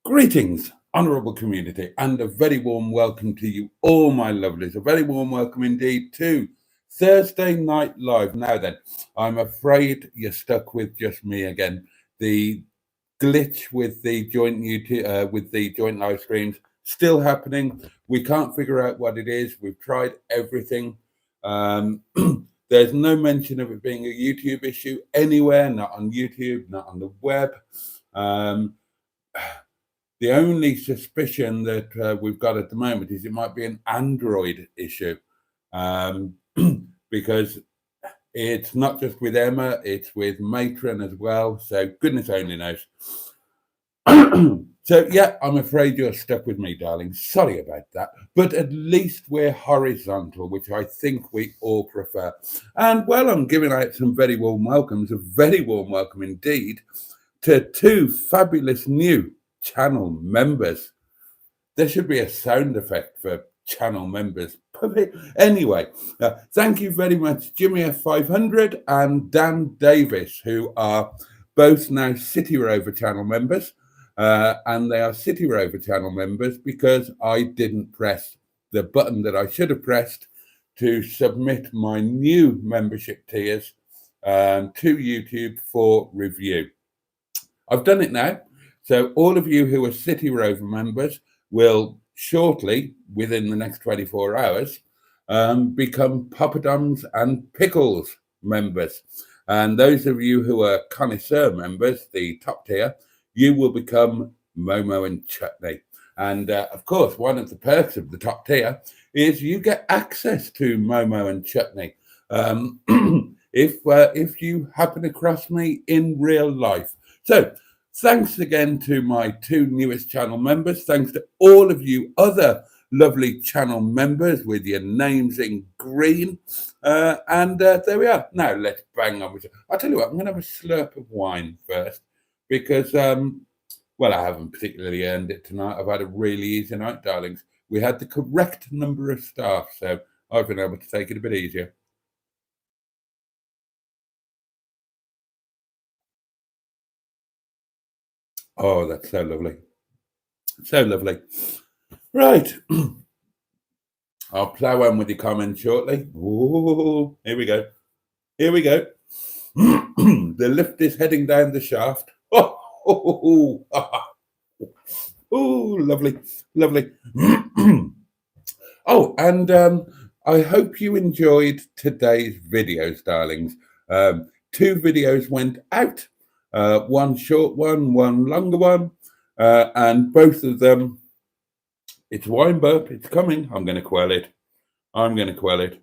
Greetings, honourable community, and a very warm welcome to you all, my lovelies. A very warm welcome indeed to Thursday Night Live. Now then, I'm afraid you're stuck with just me again. The glitch with the joint YouTube, with the joint live streams still happening. We can't figure out what it is. We've tried everything. There's no mention of it being a YouTube issue anywhere, not on YouTube, not on the web. The only suspicion that we've got at the moment is it might be an Android issue, because it's not just with Emma, it's with Matron as well. So goodness only knows. So yeah, I'm afraid you're stuck with me, darling. Sorry about that. But at least we're horizontal, which I think we all prefer. And well, I'm giving out some very warm welcomes, a very warm welcome indeed, to two fabulous new channel members. There should be a sound effect for channel members. Anyway, thank you very much, Jimmy F500 and Dan Davis, who are both now City Rover channel members. And they are City Rover channel members because I didn't press the button that I should have pressed to submit my new membership tiers to YouTube for review. I've done it now. So all of you who are City Rover members will shortly, within the next 24 hours, become Poppadoms and Pickles members. And those of you who are Connoisseur members, the top tier, you will become Momo and Chutney. And of course, one of the perks of the top tier is you get access to Momo and Chutney if you happen across me in real life. So thanks again to my two newest channel members. Thanks to all of you other lovely channel members with your names in green. And there we are. Now let's bang on with it. I'll tell you what, I'm going to have a slurp of wine first because, well, I haven't particularly earned it tonight. I've had a really easy night, darlings. We had the correct number of staff, so I've been able to take it a bit easier. Oh, that's so lovely. So lovely. Right. I'll plow on with the comments shortly. Ooh, here we go. Here we go. The lift is heading down the shaft. Oh, lovely, lovely. Oh, and I hope you enjoyed today's videos, darlings. Two videos went out. One short one, one longer one. And both of them, it's wine burp, it's coming. I'm going to quell it. I'm going to quell it.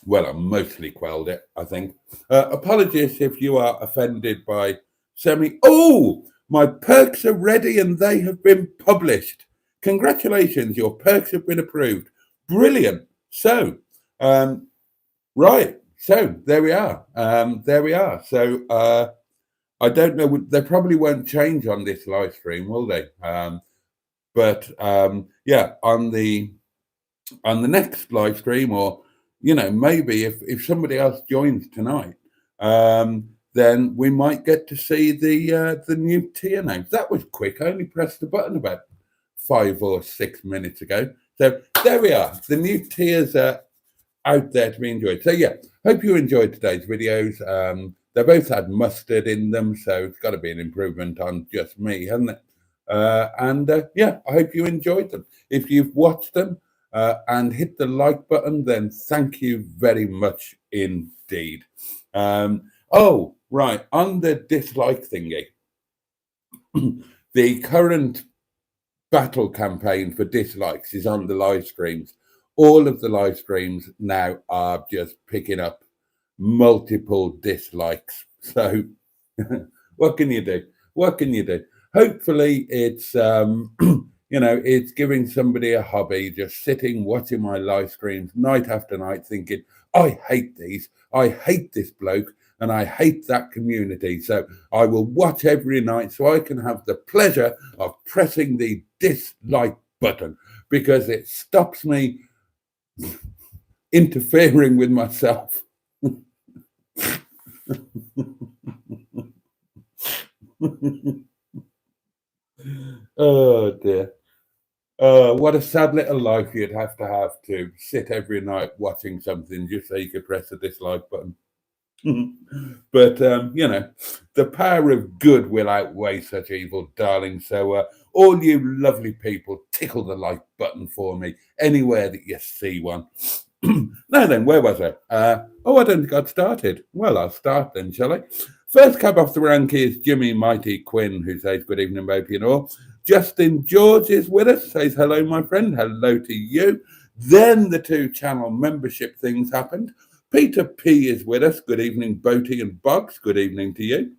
Well, I mostly quelled it, I think. Apologies if you are offended by semi. Oh, my perks are ready and they have been published. Congratulations, your perks have been approved. Brilliant. So, right. So there we are. There we are. So I don't know. They probably won't change on this live stream, will they? But yeah, on the next live stream, or maybe if somebody else joins tonight, then we might get to see the new tier names. That was quick. I only pressed the button about 5 or 6 minutes ago. So there we are. The new tiers are out there to be enjoyed. So yeah, hope you enjoyed today's videos. They both had mustard in them, so it's got to be an improvement on just me, hasn't it? And yeah, I hope you enjoyed them. If you've watched them, and hit the like button, then thank you very much indeed. Oh, right, on the dislike thingy, the current battle campaign for dislikes is on the live streams. All of the live streams now are just picking up multiple dislikes. So what can you do? What can you do? Hopefully it's it's giving somebody a hobby, just sitting watching my live streams night after night thinking, I hate these, I hate this bloke, and I hate that community. So I will watch every night so I can have the pleasure of pressing the dislike button, because it stops me interfering with myself. Oh dear. What a sad little life you'd have to sit every night watching something just so you could press the dislike button. But the power of good will outweigh such evil, darling. So all you lovely people, tickle the like button for me anywhere that you see one. Now then, where was I? I don't think I'd started. Well, I'll start then, shall I? First cab off the rank is Jimmy Mighty Quinn, who says good evening, Boaty and all. Justin George is with us, says hello, my friend. Hello to you. Then the 2 channel membership things happened. Peter P is with us. Good evening, Boaty and Boggs. Good evening to you.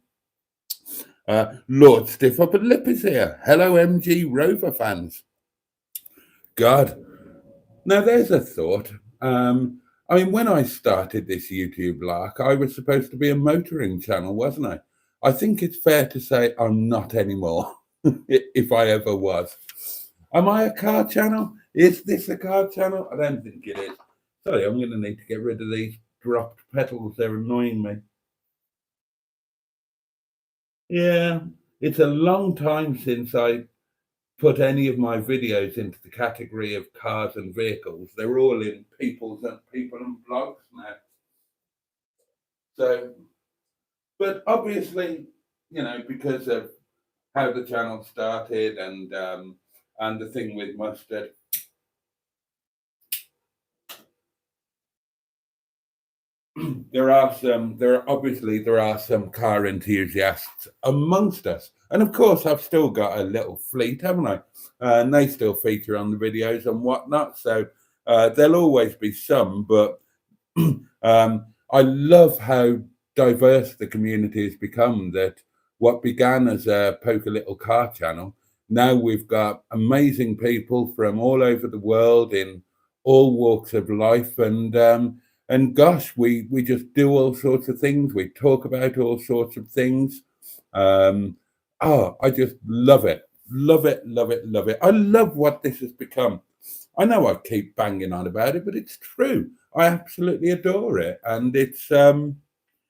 Lord Stiff Upper Lip is here. Hello, MG Rover fans. God. Now, there's a thought. When I started this YouTube lark, I was supposed to be a motoring channel, wasn't I? I think it's fair to say I'm not anymore, if I ever was. Am I a car channel? Is this a car channel? I don't think it is. Sorry, I'm going to need to get rid of these dropped petals. They're annoying me. Yeah, it's a long time since I put any of my videos into the category of cars and vehicles. They're all in people and blogs now. So, but obviously, because of how the channel started and the thing with mustard, there are some car enthusiasts amongst us, and of course I've still got a little fleet, haven't I? And they still feature on the videos and whatnot. So there'll always be some, but I love how diverse the community has become. That what began as a poker little car channel, now we've got amazing people from all over the world in all walks of life, and gosh, we just do all sorts of things. We talk about all sorts of things. I just love it. Love it, love it, love it. I love what this has become. I know I keep banging on about it, but it's true. I absolutely adore it. And it's,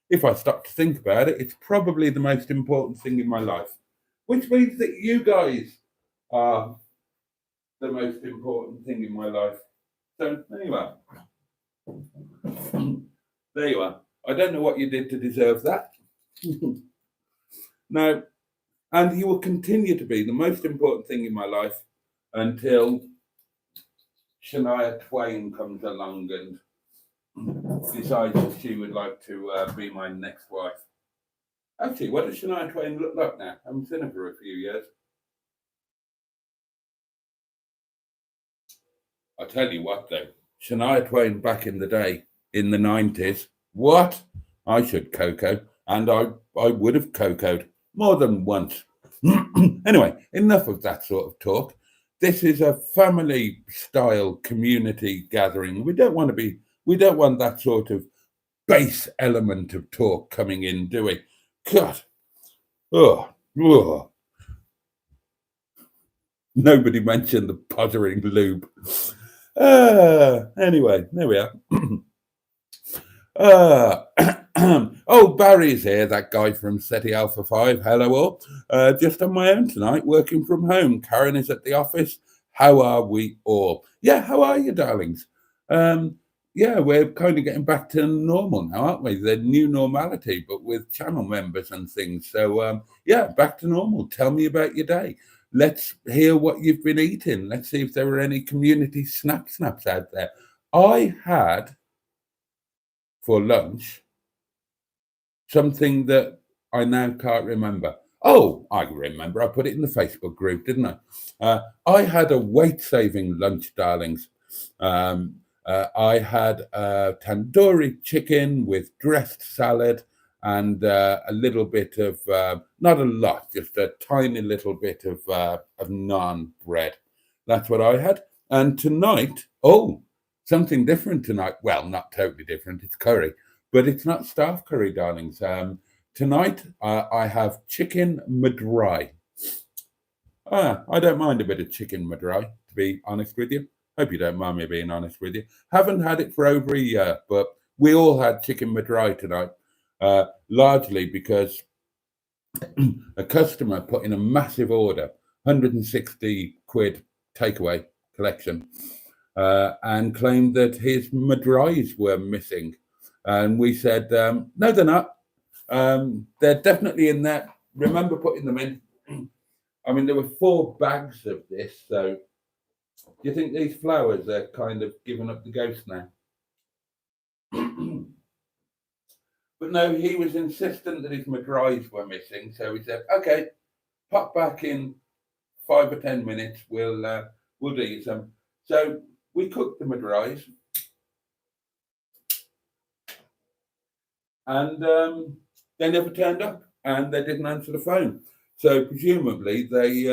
if I stop to think about it, it's probably the most important thing in my life, which means that you guys are the most important thing in my life. So anyway. There you are. I don't know what you did to deserve that. Now, and you will continue to be the most important thing in my life until Shania Twain comes along and decides that she would like to be my next wife. Actually, what does Shania Twain look like now? I haven't seen her for a few years. I tell you what, though, Shania Twain back in the day, in the 90s, what? I should cocoa, and I would have cocoed more than once. Anyway, enough of that sort of talk. This is a family-style community gathering. We don't want that sort of base element of talk coming in, do we? God. Oh. Nobody mentioned the pottering lube. Anyway, there we are. Barry's here, that guy from SETI Alpha 5. Hello all. Just on my own tonight, working from home. Karen is at the office. How are we all? Yeah, how are you, darlings? We're kind of getting back to normal now, aren't we? The new normality, but with channel members and things. So, back to normal. Tell me about your day. let's hear what you've been eating. Let's see if there were any community snaps out there. I had for lunch something that I now can't remember. Oh, I remember. I put it in the Facebook group, didn't I? I had a weight-saving lunch, darlings. I had tandoori chicken with dressed salad and a little bit of, not a lot, just a tiny little bit of naan bread. That's what I had. And tonight, something different tonight. Well, not totally different. It's curry, but it's not staff curry, darlings. Tonight, I have chicken madrai. I don't mind a bit of chicken madrai, to be honest with you. Hope you don't mind me being honest with you. Haven't had it for over a year, but we all had chicken madrai tonight, largely because a customer put in a massive order, 160 quid takeaway collection, and claimed that his madrais were missing. And we said, no, they're not. They're definitely in there. Remember putting them in. I mean, there were 4 bags of this, so do you think these flowers are kind of giving up the ghost now? But no, he was insistent that his madrais were missing, so we said, okay, pop back in 5 or 10 minutes, we'll do you some. So we cooked the madrais, and they never turned up, and they didn't answer the phone. So presumably they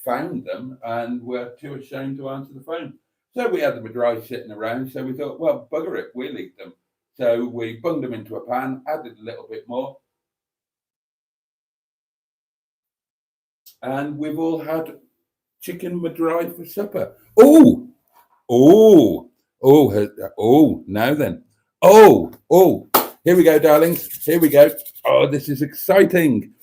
found them and were too ashamed to answer the phone. So we had the madrais sitting around. So we thought, well, bugger it, we'll eat them. So we bunged them into a pan, added a little bit more, and we've all had chicken madrai for supper. Now then. Here we go, darlings. Here we go. Oh, this is exciting.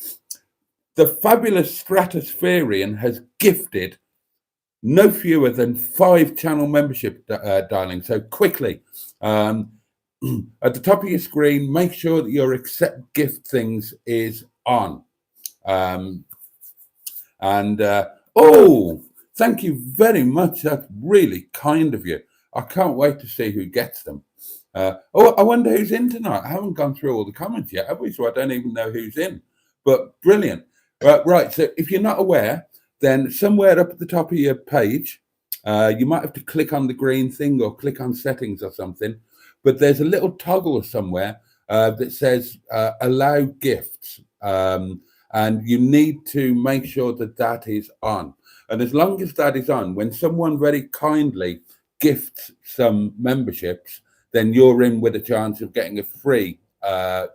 The fabulous Stratospherian has gifted no fewer than 5 channel membership, darling. So quickly, at the top of your screen, make sure that your accept gift things is on. Thank you very much. That's really kind of you. I can't wait to see who gets them. I wonder who's in tonight. I haven't gone through all the comments yet, have we? So I don't even know who's in. But brilliant. Right. So if you're not aware, then somewhere up at the top of your page, you might have to click on the green thing or click on settings or something. But there's a little toggle somewhere that says allow gifts. And you need to make sure that that is on. And as long as that is on, when someone very kindly gifts some memberships, then you're in with a chance of getting a free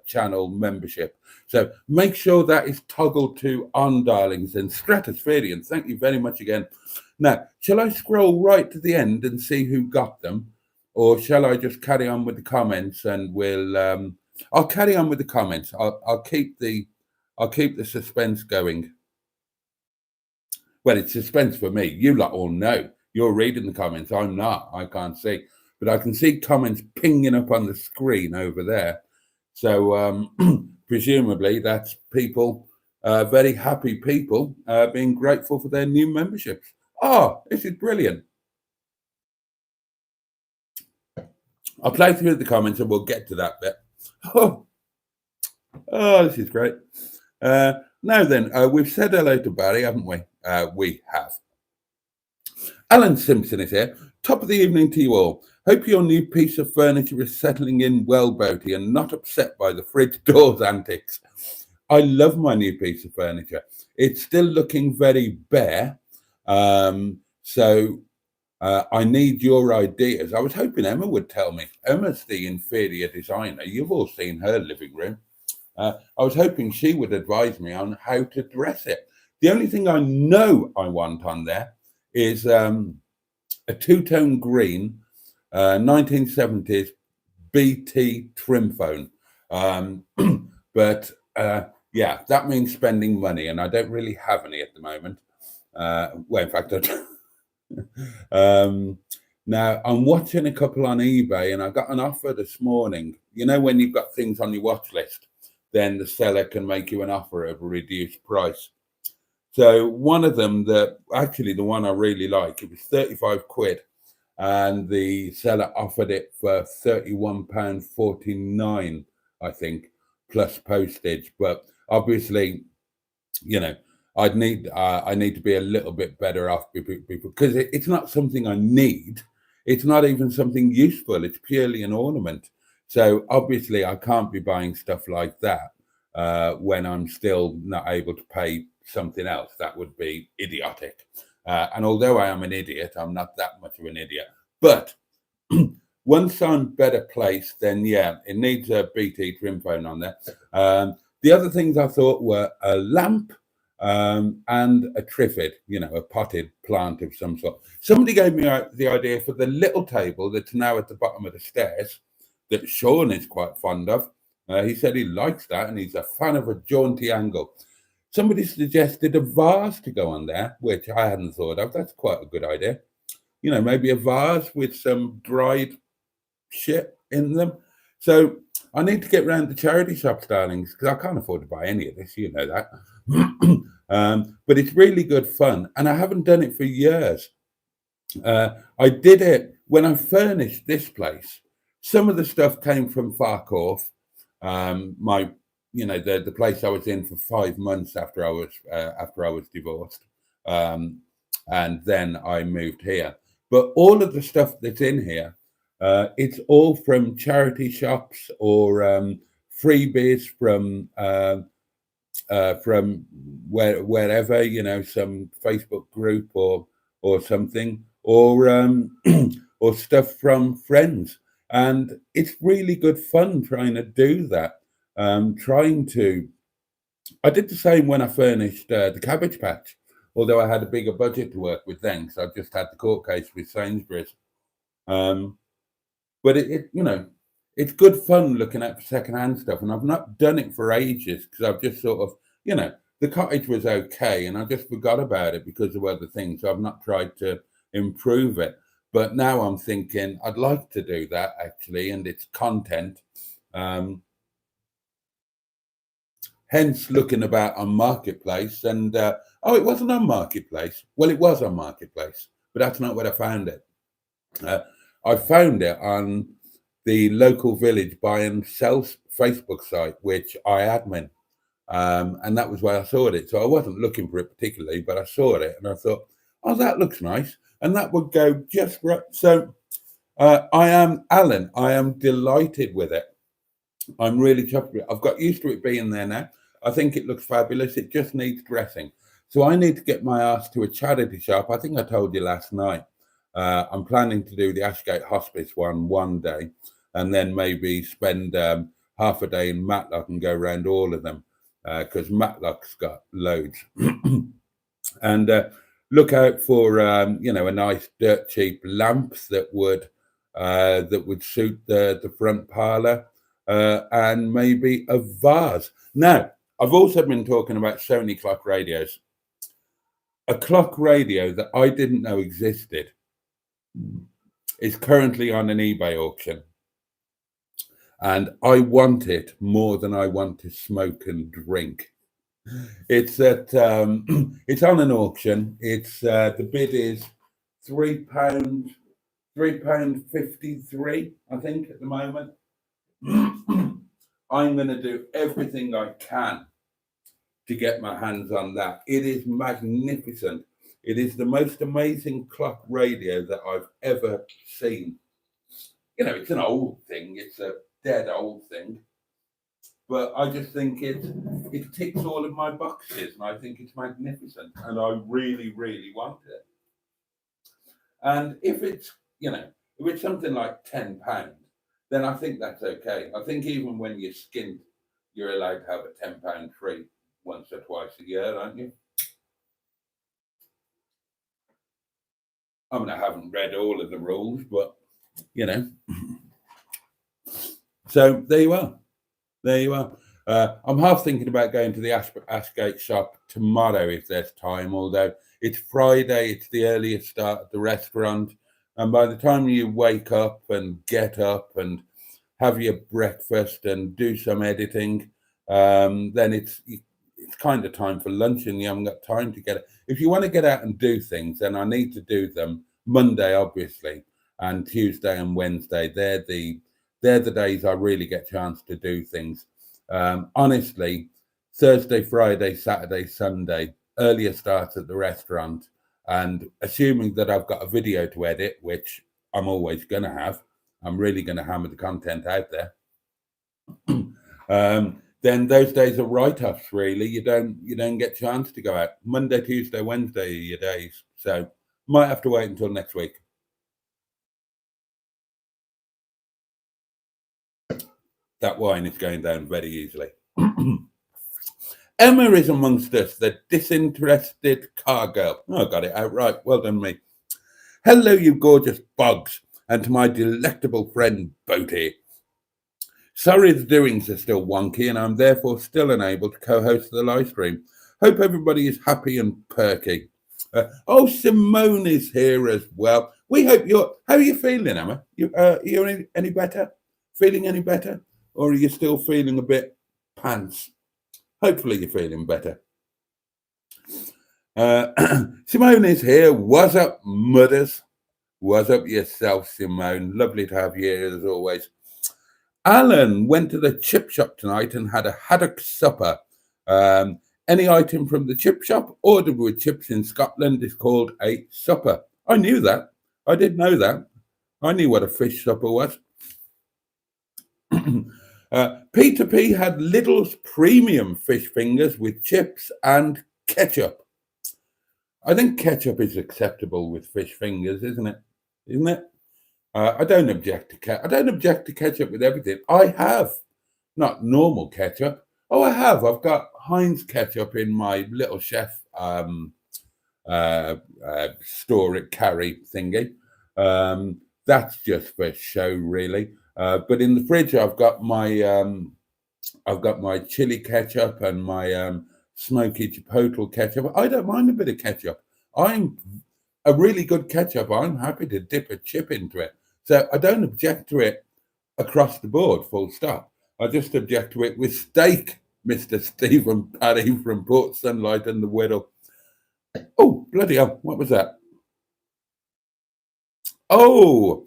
channel membership. So make sure that is toggled to on, darlings. And Stratospherian, thank you very much again. Now, shall I scroll right to the end and see who got them? Or shall I just carry on with the comments and I'll carry on with the comments. I'll keep the suspense going. Well, it's suspense for me. You lot all know. You're reading the comments. I'm not. I can't see. But I can see comments pinging up on the screen over there. So presumably that's people, very happy people, being grateful for their new memberships. Oh, this is brilliant. I'll play through the comments and we'll get to that bit. Oh, this is great. Now then, we've said hello to Barry, haven't we? We have. Alan Simpson is here. Top of the evening to you all. Hope your new piece of furniture is settling in well, Boaty, and not upset by the fridge doors antics. I love my new piece of furniture. It's still looking very bare. So I need your ideas. I was hoping Emma would tell me. Emma's the inferior designer. You've all seen her living room. I was hoping she would advise me on how to dress it. The only thing I know I want on there is a two-tone green 1970s BT trim phone. Yeah, that means spending money, and I don't really have any at the moment. Well, in fact, I don't. Now, I'm watching a couple on eBay, and I got an offer this morning. You know when you've got things on your watch list, then the seller can make you an offer of a reduced price. So one of them, actually the one I really like, it was 35 quid, and the seller offered it for £31.49, I think, plus postage. But obviously, you know, I need to be a little bit better off because it's not something I need. It's not even something useful. It's purely an ornament. So obviously, I can't be buying stuff like that when I'm still not able to pay something else. That would be idiotic. And although I am an idiot, I'm not that much of an idiot. But once I'm better placed, then yeah, it needs a BT trim phone on there. The other things I thought were a lamp and a triffid, a potted plant of some sort. Somebody gave me the idea for the little table that's now at the bottom of the stairs that Sean is quite fond of. He said he likes that and he's a fan of a jaunty angle. Somebody suggested a vase to go on there, which I hadn't thought of. That's quite a good idea. Maybe a vase with some dried shit in them. So I need to get round to charity shops, darlings, because I can't afford to buy any of this. You know that. But it's really good fun, and I haven't done it for years. I did it when I furnished this place. Some of the stuff came from Farcorth, the place I was in for 5 months after I was divorced, and then I moved here. But all of the stuff that's in here, it's all from charity shops or freebies from wherever, some Facebook group or something, or or stuff from friends. And it's really good fun trying to do that. I did the same when I furnished the Cabbage Patch, although I had a bigger budget to work with then, because I just had the court case with Sainsbury's. But it's good fun looking at secondhand stuff, and I've not done it for ages because I've just sort of, the cottage was okay, and I just forgot about it because of other things. So I've not tried to improve it. But now I'm thinking I'd like to do that actually, and it's content. Hence looking about on Marketplace, and it wasn't on Marketplace. Well, it was on Marketplace, but that's not where I found it. I found it on the local village buy and sell Facebook site, which I admin, and that was where I saw it. So I wasn't looking for it particularly, but I saw it and I thought, oh, that looks nice, and that would go just right. So I am Alan. I am delighted with it. I'm really chuffed with it. I've got used to it being there now. I think it looks fabulous. It just needs dressing. So I need to get my ass to a charity shop. I think I told you last night. I'm planning to do the Ashgate Hospice one day, and then maybe spend half a day in Matlock and go around all of them, because Matlock's got loads. And look out for a nice dirt cheap lamp that would suit the front parlour, and maybe a vase. Now, I've also been talking about Sony clock radios. A clock radio that I didn't know existed is currently on an eBay auction, and I want it more than I want to smoke and drink. It's it's on an auction. It's the bid is £3.53, I think, at the moment. I'm going to do everything I can to get my hands on that. It is magnificent. It is the most amazing clock radio that I've ever seen. It's an old thing. It's a dead old thing. But I just think it ticks all of my boxes, and I think it's magnificent, and I really, really want it. And if it's something like £10, then I think that's okay. I think even when you're skint, you're allowed to have a £10 free once or twice a year, aren't you? I mean, I haven't read all of the rules, but So there you are. There you are. I'm half thinking about going to the Ashgate shop tomorrow if there's time, although it's Friday, it's the earliest start at the restaurant. And by the time you wake up and get up and have your breakfast and do some editing, then it's kind of time for lunch and you haven't got time to get it. If you want to get out and do things, then I need to do them Monday, obviously, and Tuesday and Wednesday. They're the days I really get a chance to do things. Honestly, Thursday, Friday, Saturday, Sunday, earlier start at the restaurant, and assuming that I've got a video to edit, which I'm always going to have, I'm really going to hammer the content out there. Then those days are write-offs. Really, you don't get a chance to go out. Monday, Tuesday, Wednesday are your days. So might have to wait until next week. That wine is going down very easily. Emma is amongst us, the disinterested car girl. Oh, I got it out right. Well done, me. Hello, you gorgeous bugs, and to my delectable friend Boaty. Sorry the doings are still wonky, and I'm therefore still unable to co-host the live stream. Hope everybody is happy and perky. Simone is here as well. We hope you're... How are you feeling, Emma? You any better? Feeling any better? Or are you still feeling a bit pants? Hopefully you're feeling better. Simone is here. What's up, mudders? What's up yourself, Simone? Lovely to have you here as always. Alan went to the chip shop tonight and had a haddock supper. Any item from the chip shop ordered with chips in Scotland is called a supper. I knew that. I did know that. I knew what a fish supper was. Peter P had Lidl's premium fish fingers with chips and ketchup. I think ketchup is acceptable with fish fingers, isn't it? Isn't it? I don't object to ketchup. I don't object to ketchup with everything. I have, not normal ketchup. Oh, I have. I've got Heinz ketchup in my little chef store at Carry thingy. That's just for show, really. But in the fridge, I've got my chili ketchup and my smoky chipotle ketchup. I don't mind a bit of ketchup. I'm a really good ketchup. I'm happy to dip a chip into it. So I don't object to it across the board, full stop. I just object to it with steak, Mr. Stephen Paddy from Port Sunlight and the Whittle. Oh, bloody hell, what was that? Oh,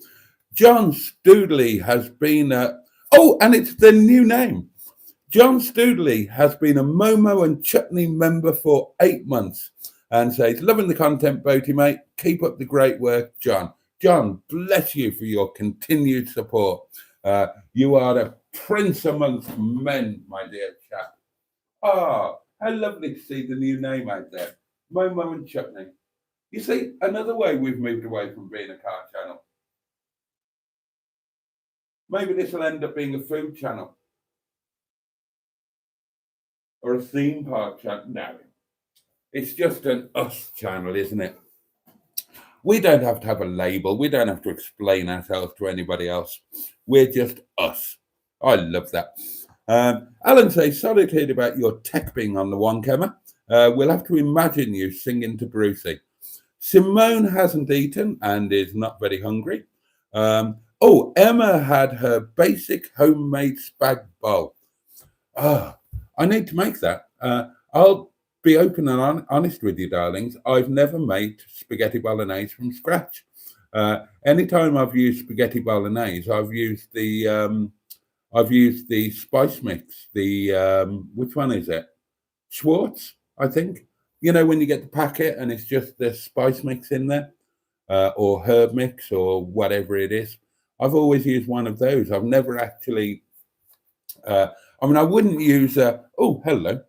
John Stoodley has been and it's the new name. John Stoodley has been a Momo and Chutney member for 8 months and says, loving the content, Boaty, mate. Keep up the great work, John. John, bless you for your continued support. You are a prince amongst men, my dear chap. How lovely to see the new name out there. Momo and Chutney. You see, another way we've moved away from being a car channel. Maybe this will end up being a food channel. Or a theme park channel. No. It's just an us channel, isn't it? We don't have to have a label. We don't have to explain ourselves to anybody else. We're just us. I love that. Alan says, sorry to hear about your tech being on the one, Emma. We'll have to imagine you singing to Brucey. Simone hasn't eaten and is not very hungry. Emma had her basic homemade spag bowl. I need to make that. I'll be open and honest with you, darlings. I've never made spaghetti bolognese from scratch. Anytime I've used spaghetti bolognese, I've used the spice mix. Which one is it? Schwartz, I think. You know, when you get the packet and it's just the spice mix in there, or herb mix or whatever it is. I've always used one of those. I've never actually. I wouldn't use. Hello.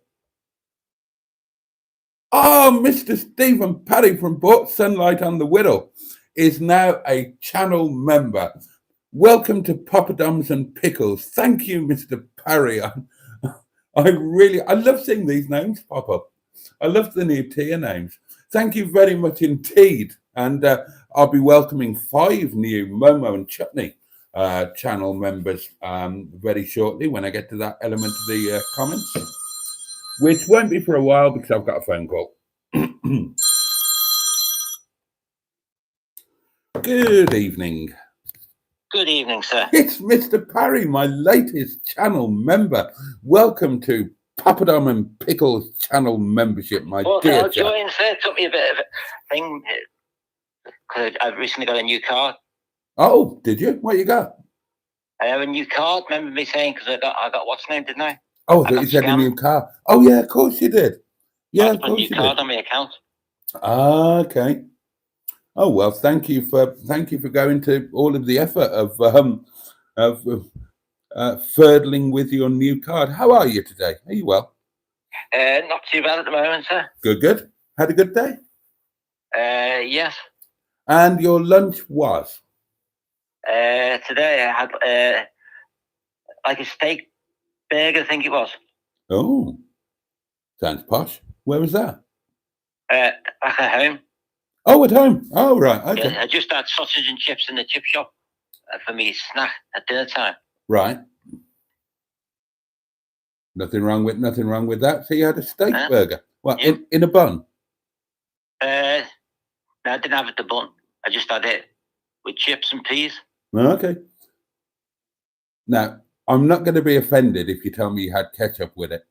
Mr. Stephen Paddy from Port Sunlight on the Whittle is now a channel member. Welcome to Poppadoms and Pickles. Thank you, Mr. Parry. I love seeing these names pop up. I love the new tier names. Thank you very much indeed. And I'll be welcoming 5 new Momo and Chutney channel members very shortly when I get to that element of the comments, which won't be for a while because I've got a phone call. Good evening. Good evening, sir. It's Mr. Parry, my latest channel member. Welcome to Papadom and Pickles channel membership, my Well, dear I'll chap. join, sir. It took me a bit of a thing because I've recently got a new card. Oh, did you? What you got? I have a new card. Remember me saying because I got what's name, didn't I? Oh, I thought you said a new car. Oh, yeah, of course you did. Yeah, of put a course new you card did. on my account. Ah, okay. Oh well, thank you for going to all of the effort of furdling with your new card. How are you today? Are you well? Not too bad at the moment, sir. Good, good. Had a good day? Yes. And your lunch was? Today I had like a steak burger, I think it was. Oh, sounds posh. Where was that? Back at home. Oh, at home. Oh, right. Okay. Yeah, I just had sausage and chips in the chip shop for me snack at dinner time. Right. Nothing wrong with that. So you had a steak burger. What, yeah. in a bun? No, I didn't have it the bun. I just had it with chips and peas. Okay. Now, I'm not going to be offended if you tell me you had ketchup with it.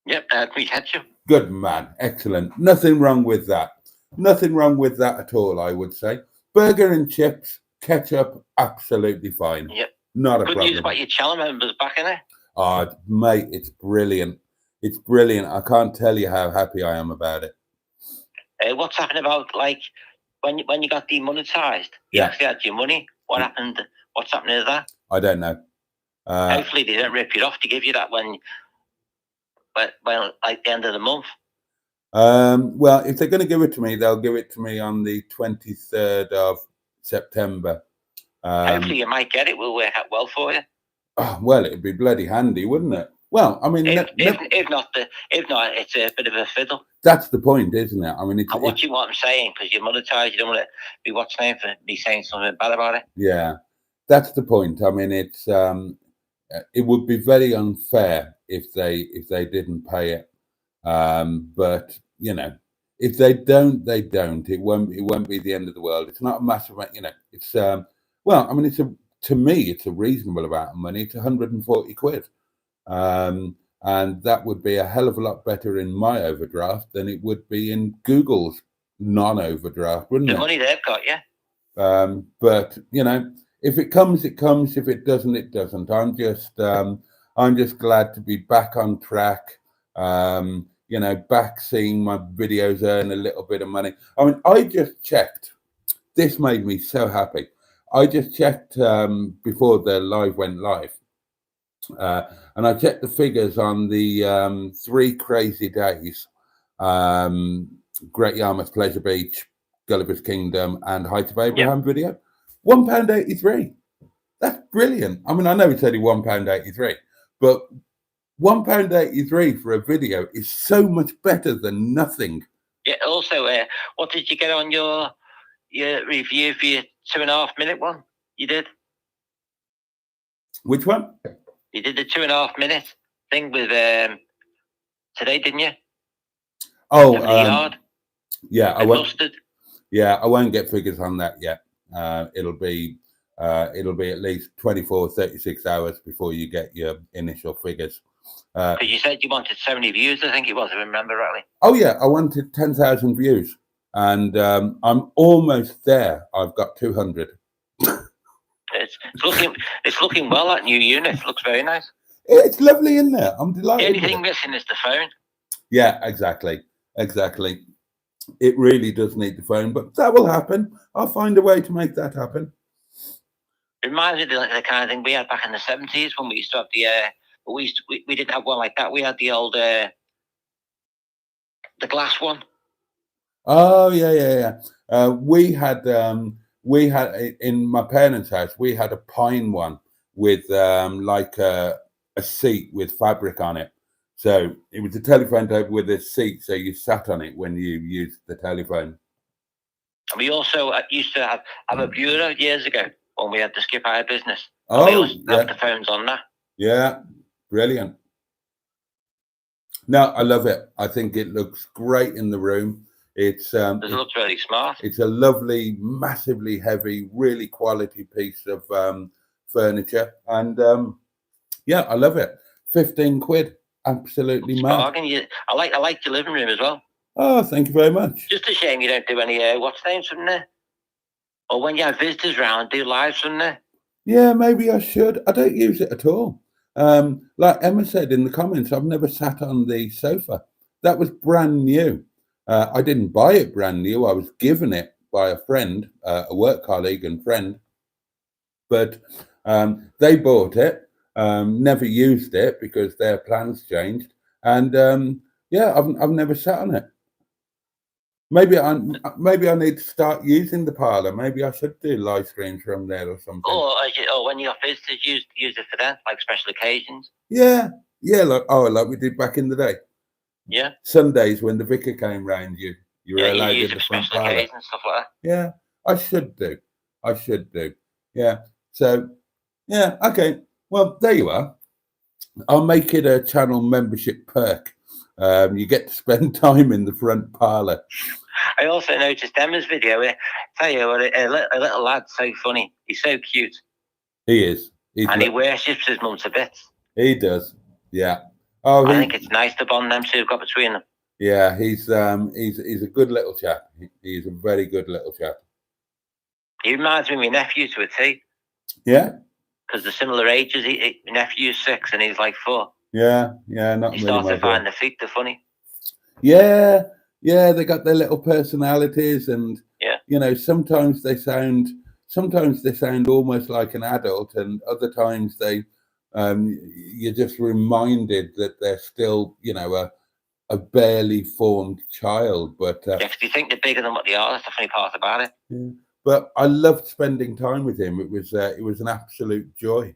Yep, I had me ketchup. Good man. Excellent. Nothing wrong with that. Nothing wrong with that at all, I would say. Burger and chips, ketchup, absolutely fine. Yep. Not a problem. Good news about your channel members back in it. Oh, mate, it's brilliant. It's brilliant. I can't tell you how happy I am about it. What's happening about, like, when you got demonetized? You actually had your money. What happened? What's happening to that? I don't know. Hopefully they don't rip you off to give you that when like the end of the month. Well, if they're going to give it to me, they'll give it to me on the 23rd of September. Hopefully you might get it. Will work out well for you. Oh, well, it'd be bloody handy, wouldn't it? Well, I mean, if not, it's a bit of a fiddle. That's the point, isn't it? I mean, I'm watching what I'm saying because you're monetized. You don't want to be what's name for me saying something bad about it. Yeah, that's the point. I mean, it's it would be very unfair if they didn't pay it. But you know, if they don't, they don't. It won't be the end of the world. It's not a massive, you know. It's well, I mean, to me, it's a reasonable amount of money. It's 140 quid. And that would be a hell of a lot better in my overdraft than it would be in Google's non-overdraft, wouldn't it? The money they've got, yeah. But you know, if it comes, it comes. If it doesn't, it doesn't. I'm just glad to be back on track. You know, back seeing my videos earn a little bit of money. I mean, I just checked. This made me so happy. I just checked before the live went live. And I checked the figures on the 3 crazy days, Great Yarmouth, Pleasure Beach, Gulliver's Kingdom, and Height of Abraham video. £1.83. That's brilliant. I mean, I know it's only £1.83, but £1.83 for a video is so much better than nothing. Yeah. Also, what did you get on your review for your 2.5 minute one? You did. Which one? You did the 2.5 minute thing with today, didn't you? Oh, yeah, I won't. Yeah, I won't get figures on that yet. It'll be at least 24, 36 hours before you get your initial figures. Because you said you wanted 70 views, I think it was, if I remember rightly. Oh yeah, I wanted 10,000 views, and I'm almost there. I've got 200. It's looking well. That new unit looks very nice. It's lovely in there. I'm delighted. The only thing missing is the phone. Yeah, exactly. It really does need the phone, but that will happen. I'll find a way to make that happen. It reminds me of the kind of thing we had back in the 70s when we used to have the. But we didn't have one like that. We had the old the glass one. Oh yeah. We had in my parents' house. We had a pine one with like a seat with fabric on it. So it was a telephone table with a seat, so you sat on it when you used the telephone. And we also used to have a bureau years ago when we had the skip hire business. Oh, we also have the phones on that. Yeah, brilliant. No, I love it. I think it looks great in the room. It's It looks really smart. it's a lovely, massively heavy, really quality piece of furniture, and yeah, I love it. 15 quid, absolutely mad. Bargain. I like your living room as well. Oh, thank you very much. Just a shame you don't do any what's names from there, or when you have visitors round, do lives from there. Yeah, maybe I should. I don't use it at all. Like Emma said in the comments, I've never sat on the sofa. That was brand new. I didn't buy it brand new. I was given it by a friend, a work colleague and friend, but they bought it, never used it because their plans changed, and yeah, I've never sat on it. Maybe I need to start using the parlour. Maybe I should do live streams from there or something. Or when you have visitors, use it for that, like special occasions. Yeah, like we did back in the day. Yeah. Sundays when the vicar came round, you were allowed use in it the for front special parlour. occasions, stuff like that. Yeah, I should do. Yeah. So, yeah, okay. Well, there you are. I'll make it a channel membership perk. You get to spend time in the front parlour. I also noticed Emma's video. Tell you what, a little lad's so funny. He's so cute. He is. He worships his mum to bits. He does. Yeah. Oh, I think it's nice the bond them two have got between them. Yeah, he's a good little chap. He's a very good little chap. He reminds me of my nephew to a T. Yeah. Because they're similar ages. My nephew's 6 and he's like 4. Yeah. Not he really. Starts to find the feet they're funny. Yeah, they got their little personalities, and yeah, sometimes they sound almost like an adult, and other times you're just reminded that they're still a barely formed child. But if you think they're bigger than what they are, that's the funny part about it. Yeah. But I loved spending time with him. It was an absolute joy.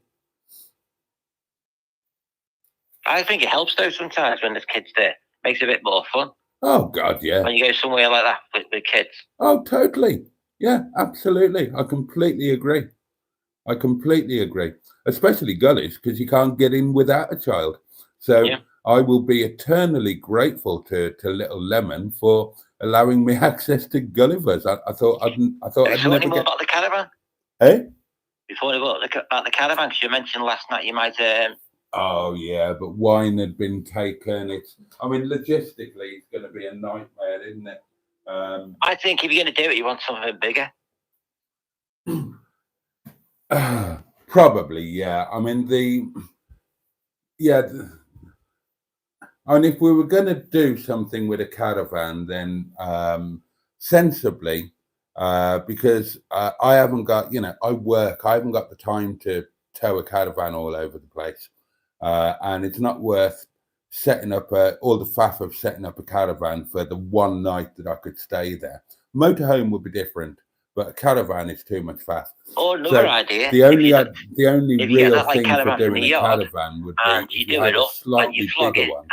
I think it helps though sometimes when there's kids there. Makes it a bit more fun. Oh God, yeah. When you go somewhere like that with kids. Oh, totally. Yeah, absolutely. I completely agree. Especially gullies, because you can't get in without a child. So I will be eternally grateful to Little Lemon for allowing me access to Gullivers. I thought I'd never get about the caravan. Hey? Before we about the caravan, because you mentioned last night you might. Oh yeah, but wine had been taken. Logistically, it's going to be a nightmare, isn't it? I think if you're going to do it, you want something bigger. Probably, yeah. If we were going to do something with a caravan, then sensibly, because I haven't got, I work. I haven't got the time to tow a caravan all over the place. And it's not worth setting up all the faff of setting up a caravan for the one night that I could stay there. Motorhome would be different, but a caravan is too much faff. Or another idea. The only real thing for doing a caravan would be if you have a slightly bigger one,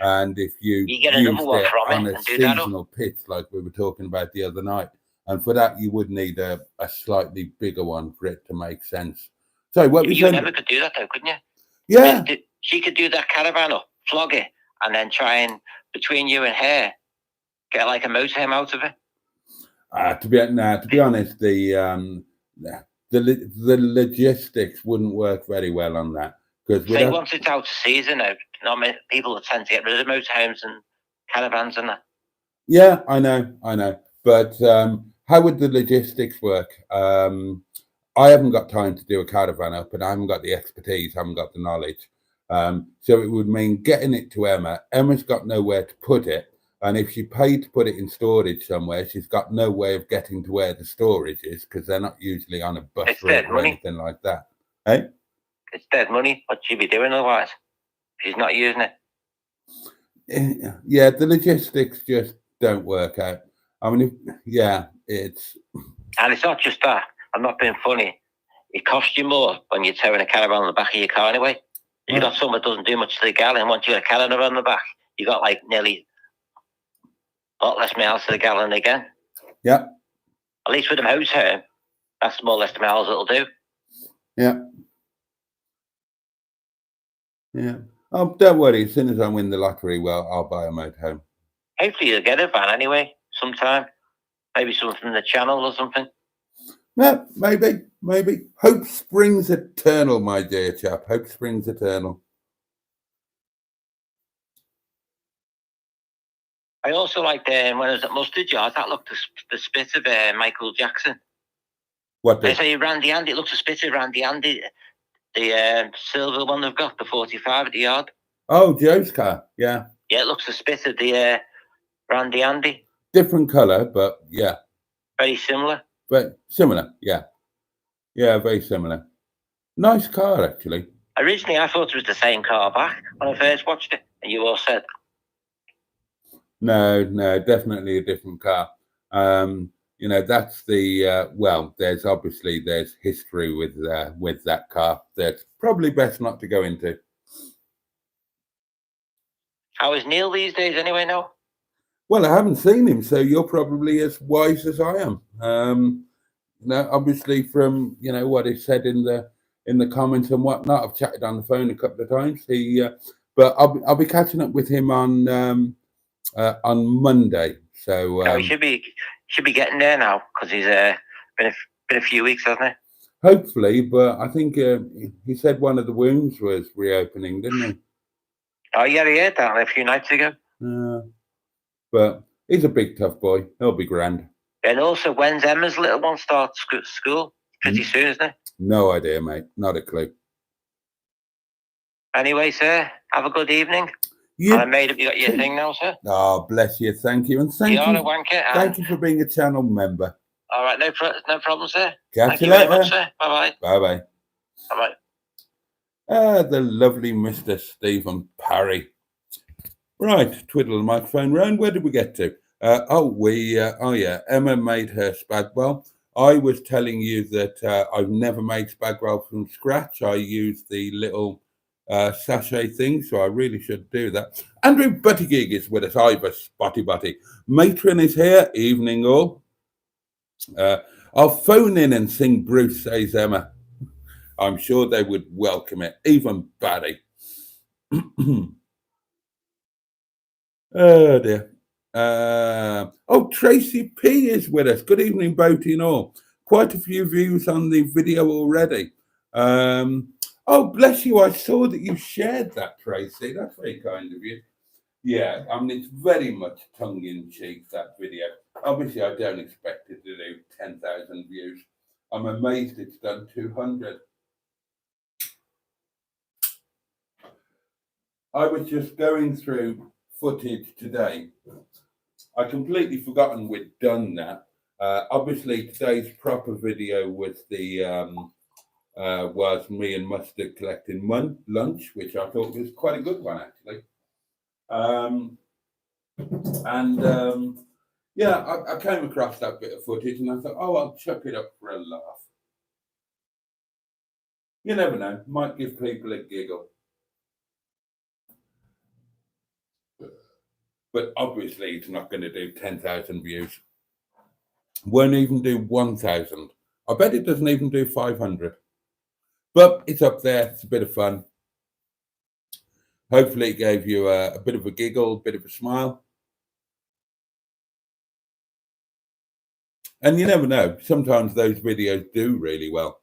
and if you get another one from on a seasonal pitch like we were talking about the other night, and for that you would need a slightly bigger one for it to make sense. So what you never could do that though, couldn't you? Yeah. She could do that caravan up, flog it, and then try and, between you and her, get like a motorhome out of it. To be honest, the logistics wouldn't work very well on that. Because once it's out of season, people tend to get rid of motorhomes and caravans and that. Yeah, I know. But how would the logistics work? I haven't got time to do a caravan up, and I haven't got the expertise, haven't got the knowledge. So it would mean getting it to Emma. Emma's got nowhere to put it. And if she paid to put it in storage somewhere, she's got no way of getting to where the storage is, because they're not usually on a bus route or anything like that. Hey? It's dead money. What'd she be doing otherwise? She's not using it. Yeah, the logistics just don't work out. It's... And it's not just that. I'm not being funny. It costs you more when you're towing a caravan on the back of your car anyway. If you've got someone that doesn't do much to the gallon, once you got a caravan on the back, you got like nearly a lot less miles to the gallon again. Yeah. At least with a motorhome, that's more or less the miles it'll do. Yeah. Yeah. Oh, don't worry. As soon as I win the lottery, well, I'll buy a motorhome. Hopefully you'll get a van anyway. sometime. Maybe something from the channel or something. Yeah, maybe. Hope springs eternal, my dear chap. Hope springs eternal. I also liked when I was at Mustard Yard, that looked the spit of Michael Jackson. What They did? say Randy Andy, it looks a spit of Randy Andy, the silver one they've got, the 45 at the yard. Oh, Joe's car, yeah. Yeah, it looks a spit of the Randy Andy. Different colour, but yeah. Very similar. But similar, yeah. Yeah, very similar. Nice car, actually. Originally, I thought it was the same car back when I first watched it, and you all said. No, definitely a different car. You know, that's the well. There's history with that car. That's probably best not to go into. How is Neil these days, anyway? Now. Well, I haven't seen him, so you're probably as wise as I am. No, obviously from what he said in the comments and whatnot. I've chatted on the phone a couple of times. But I'll be catching up with him on Monday. So he should be getting there now because he's been a few weeks, hasn't he? Hopefully, but I think he said one of the wounds was reopening, didn't he? Oh yeah, he heard that a few nights ago. But he's a big tough boy. He'll be grand. And also, when's Emma's little one starts school? Pretty soon, isn't it? No idea, mate. Not a clue. Anyway, sir, have a good evening. You got your thing now, sir. Oh, bless you. Thank you. And thank you. You're a wanker. Thank you for being a channel member. All right, no problem, sir. Catch you later. Very much, sir. Bye-bye. Bye-bye. Bye-bye. The lovely Mr. Stephen Parry. Right, twiddle the microphone round. Where did we get to? Emma made her spagwell. I was telling you that I've never made spagwell from scratch. I use the little sachet thing, so I really should do that. Andrew Buttygig is with us. Ivor Spotty Butty. Matron is here. Evening all. I'll phone in and sing Bruce Says Emma. I'm sure they would welcome it. Even Barry. Oh dear. Tracy P is with us. Good evening, Boaty and all. Quite a few views on the video already. Bless you. I saw that you shared that, Tracy. That's very kind of you. Yeah, I mean, it's very much tongue-in-cheek, that video. Obviously, I don't expect it to do 10,000 views. I'm amazed it's done 200. I was just going through footage today. I completely forgotten we'd done that. Obviously, today's proper video was was me and Mustard collecting lunch, which I thought was quite a good one, actually. I came across that bit of footage and I thought, I'll chuck it up for a laugh. You never know, might give people a giggle. But obviously, it's not going to do 10,000 views. Won't even do 1,000. I bet it doesn't even do 500. But it's up there. It's a bit of fun. Hopefully, it gave you a bit of a giggle, a bit of a smile. And you never know. Sometimes those videos do really well,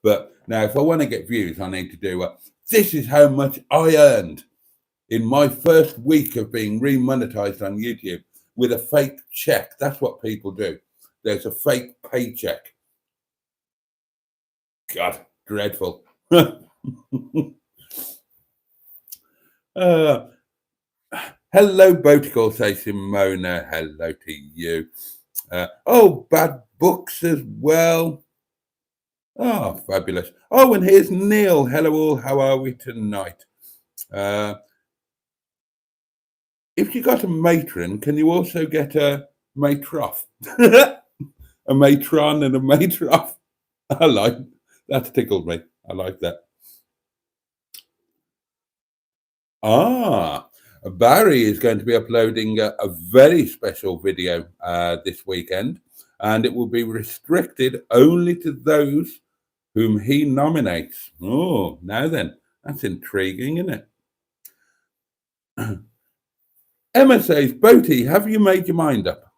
But now, if I want to get views, I need to do this is how much I earned in my first week of being remonetized on YouTube with a fake check. That's what people do. There's a fake paycheck. God, dreadful. Hello, Botical, says Simona. Hello to you. Bad books as well. Oh, fabulous. Oh, and here's Neil. Hello all. How are we tonight? If you got a matron, can you also get a matroff? A matron and a matroff. That's tickled me. I like that. Barry is going to be uploading a very special video this weekend, and it will be restricted only to those whom he nominates. Oh, now then, that's intriguing, isn't it? Emma says, Boaty, have you made your mind up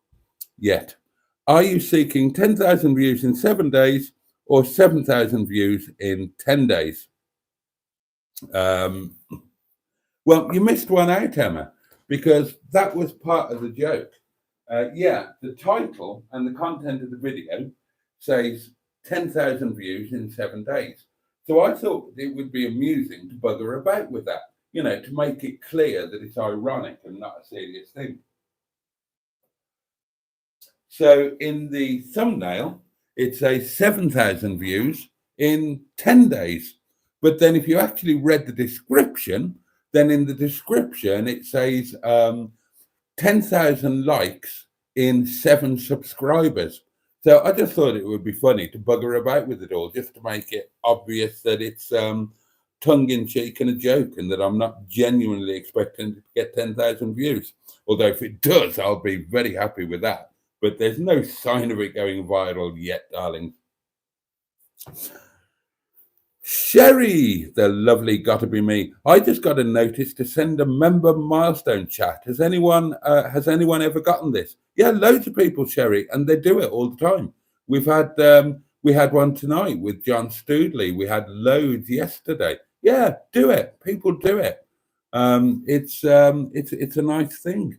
yet? Are you seeking 10,000 views in 7 days or 7,000 views in 10 days? Um, well, you missed one out, Emma, because that was part of the joke. The title and the content of the video says 10,000 views in 7 days. So I thought it would be amusing to bugger about with that, to make it clear that it's ironic and not a serious thing. So in the thumbnail, it says 7,000 views in 10 days. But then if you actually read the description, then in the description, it says 10,000 likes in 7 subscribers. So I just thought it would be funny to bugger about with it all, just to make it obvious that it's tongue in cheek and a joke, and that I'm not genuinely expecting to get 10,000 views. Although if it does, I'll be very happy with that. But there's no sign of it going viral yet, darling. Sherry, the lovely gotta be me. I just got a notice to send a member milestone chat. Has anyone ever gotten this? Yeah, loads of people, Sherry, and they do it all the time. We had one tonight with John Stoodley. We had loads yesterday. Yeah, do it. People do it. It's a nice thing.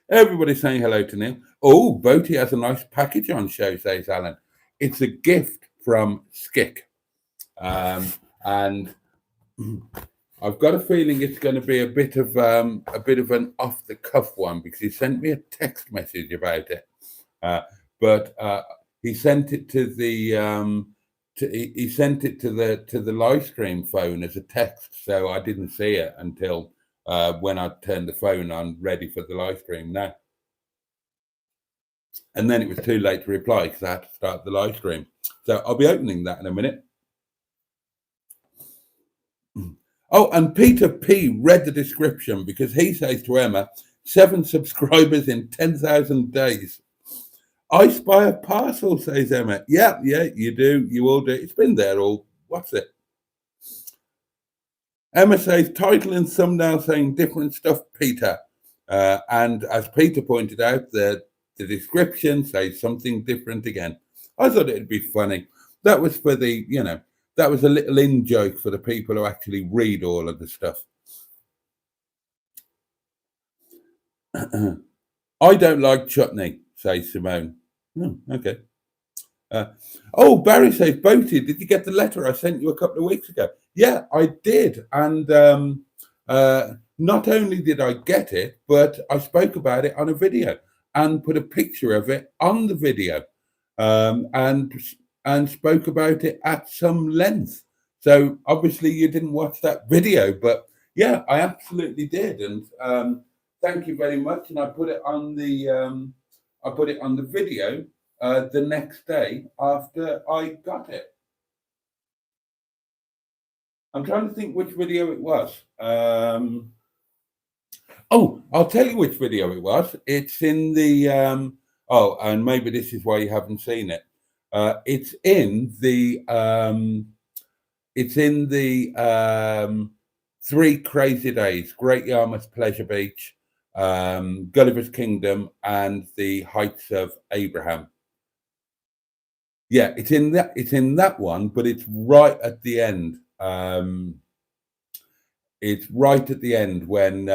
Everybody's saying hello to Neil. Oh, Boaty has a nice package on show, says Alan. It's a gift from Skick. And I've got a feeling it's going to be a bit of an off the cuff one, because he sent me a text message about it. But he sent it to the he sent it to the live stream phone as a text, so I didn't see it until when I turned the phone on, ready for the live stream now. And then it was too late to reply because I had to start the live stream. So I'll be opening that in a minute. Oh, and Peter P read the description, because he says to Emma, 7 subscribers in 10,000 days. I spy a parcel, says Emma. Yeah, you do. You all do. It's been there all. What's it? Emma says, title and thumbnail saying different stuff, Peter. And as Peter pointed out, the description says something different again. I thought it'd be funny. That was for that was a little in joke for the people who actually read all of the stuff. I don't like chutney, says Simone. Oh, okay. Barry says, Boaty, did you get the letter I sent you a couple of weeks ago? Yeah, I did. And not only did I get it, but I spoke about it on a video and put a picture of it on the video, and spoke about it at some length. So obviously you didn't watch that video, but yeah, I absolutely did. And thank you very much. And I put it on the video the next day after I got it. I'm trying to think which video it was. I'll tell you which video it was. It's in the and maybe this is why you haven't seen it. It's in the 3 Crazy Days: Great Yarmouth Pleasure Beach, Gulliver's Kingdom, and the Heights of Abraham. Yeah, it's in that one, but it's right at the end. It's right at the end when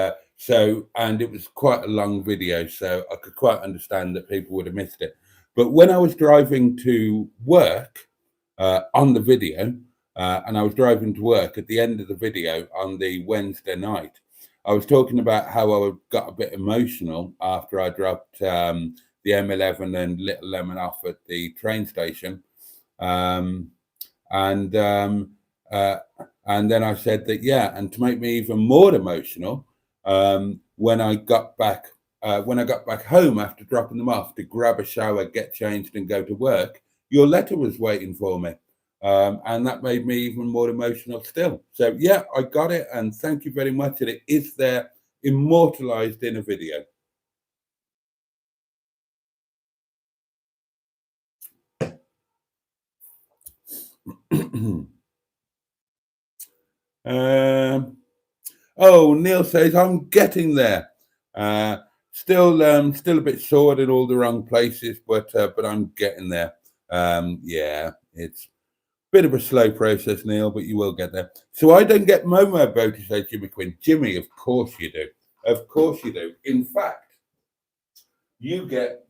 and it was quite a long video, so I could quite understand that people would have missed it. But when I was driving to work on the video, and I was driving to work at the end of the video on the Wednesday night, I was talking about how I got a bit emotional after I dropped the M11 and Little Lemon off at the train station. And then I said that, and to make me even more emotional, when I got back home after dropping them off to grab a shower, get changed, and go to work, your letter was waiting for me. And that made me even more emotional still. So yeah, I got it, and thank you very much. And it is there, immortalized in a video. Oh, Neil says I'm getting there. Still a bit sore in all the wrong places, but I'm getting there. Yeah, it's a bit of a slow process, Neil, but you will get there. So I don't get Momo, Boaty, says Jimmy Quinn. Jimmy, of course you do. Of course you do. In fact, you get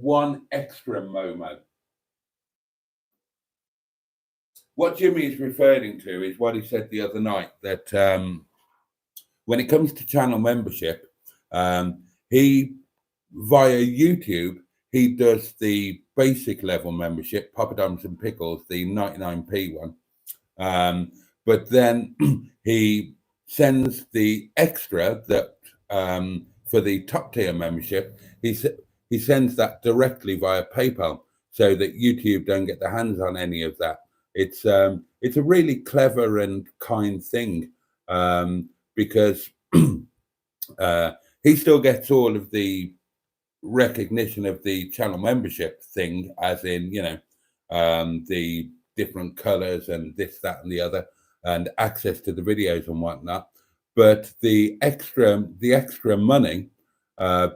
one extra Momo. What Jimmy is referring to is what he said the other night, that when it comes to channel membership, he via YouTube he does the basic level membership, poppadoms and pickles, the 99p one. But then he sends the extra that for the top tier membership. He sends that directly via PayPal, so that YouTube don't get their hands on any of that. It's a really clever and kind thing, because he still gets all of the recognition of the channel membership thing, as in, the different colors and this, that, and the other, and access to the videos and whatnot. But the extra money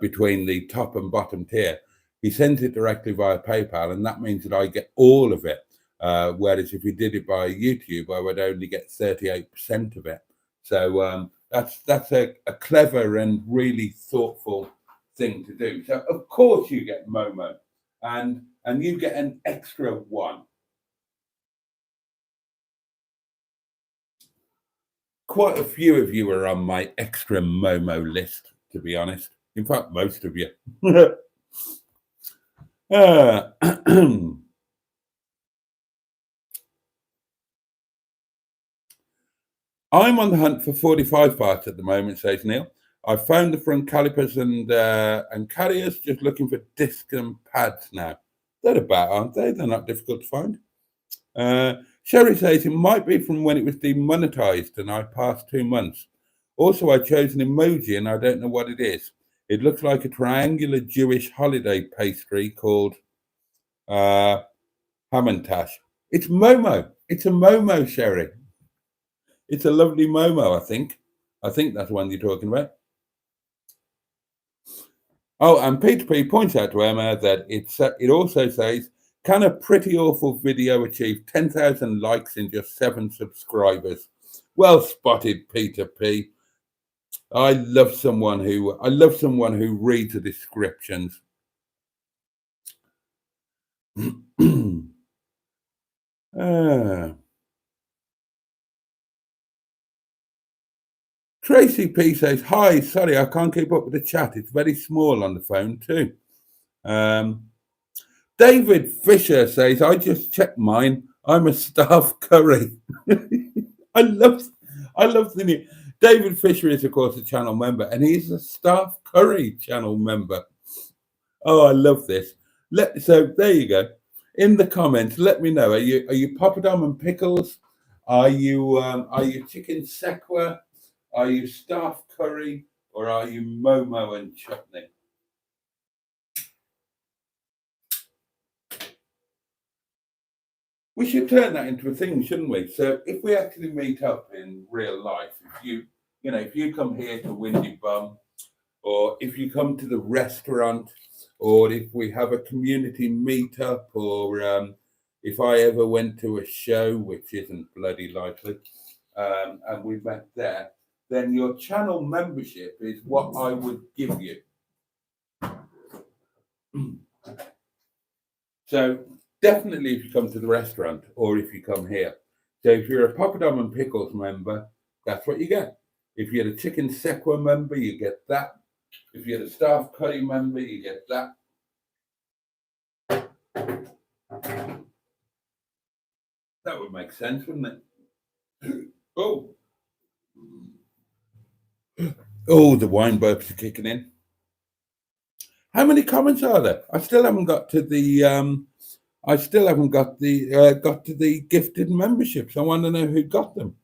between the top and bottom tier, he sends it directly via PayPal, and that means that I get all of it. Whereas if he did it by YouTube, I would only get 38% of it. So that's a clever and really thoughtful thing to do. So of course you get Momo, and you get an extra one. Quite a few of you are on my extra Momo list, to be honest. In fact, most of you. I'm on the hunt for 45 parts at the moment, says Neil. I've found the front calipers and carriers, just looking for disc and pads now. They're about, aren't they? They're not difficult to find. Sherry says it might be from when it was demonetized and I passed 2 months. Also, I chose an emoji and I don't know what it is. It looks like a triangular Jewish holiday pastry called Hamantash. It's Momo. It's a Momo, Sherry. It's a lovely Momo, I think. I think that's the one you're talking about. Oh, and Peter P points out to Emma that it also says, can a pretty awful video achieve 10,000 likes in just 7 subscribers? Well spotted, Peter P. I love someone who reads the descriptions. Tracy P says, hi, sorry, I can't keep up with the chat. It's very small on the phone too. David Fisher says, I just checked mine. I'm a staff curry. I love the new. David Fisher is, of course, a channel member, and he's a staff curry channel member. Oh, I love this. So there you go. In the comments, let me know. Are you poppadom and pickles? Are you chicken sekwa? Are you staff curry, or are you momo and chutney? We should turn that into a thing, shouldn't we? So if we actually meet up in real life, if you come here to Windy Bum, or if you come to the restaurant, or if we have a community meetup, or if I ever went to a show, which isn't bloody likely, and we met there, then your channel membership is what I would give you. So definitely if you come to the restaurant or if you come here. So if you're a poppadom and pickles member, that's what you get. If you're a chicken sekwa member, you get that. If you're a staff curry member, you get that. That would make sense, wouldn't it? Oh. Oh, the wine burps are kicking in. How many comments are there? I still haven't got to the gifted memberships. I want to know who got them.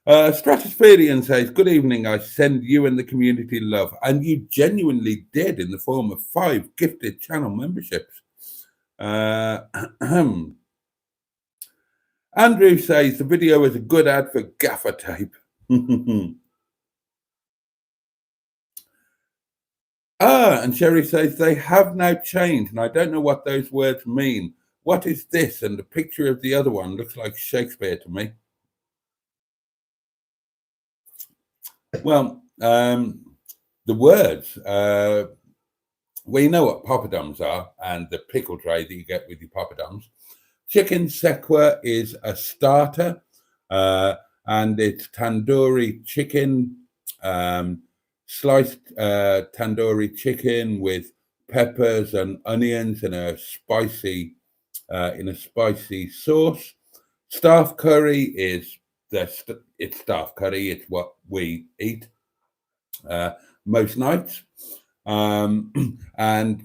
Stratospherian says, good evening. I send you and the community love. And you genuinely did, in the form of 5 gifted channel memberships. Andrew says the video is a good ad for gaffer tape. And Sherry says they have now changed, and I don't know what those words mean. What is this? And the picture of the other one looks like Shakespeare to me. Well, the words, well, you know what poppadoms are, and the pickle tray that you get with your poppadoms. Chicken sequa is a starter, and it's tandoori chicken, sliced tandoori chicken with peppers and onions in a spicy sauce. Staff curry is it's staff curry. It's what we eat most nights. And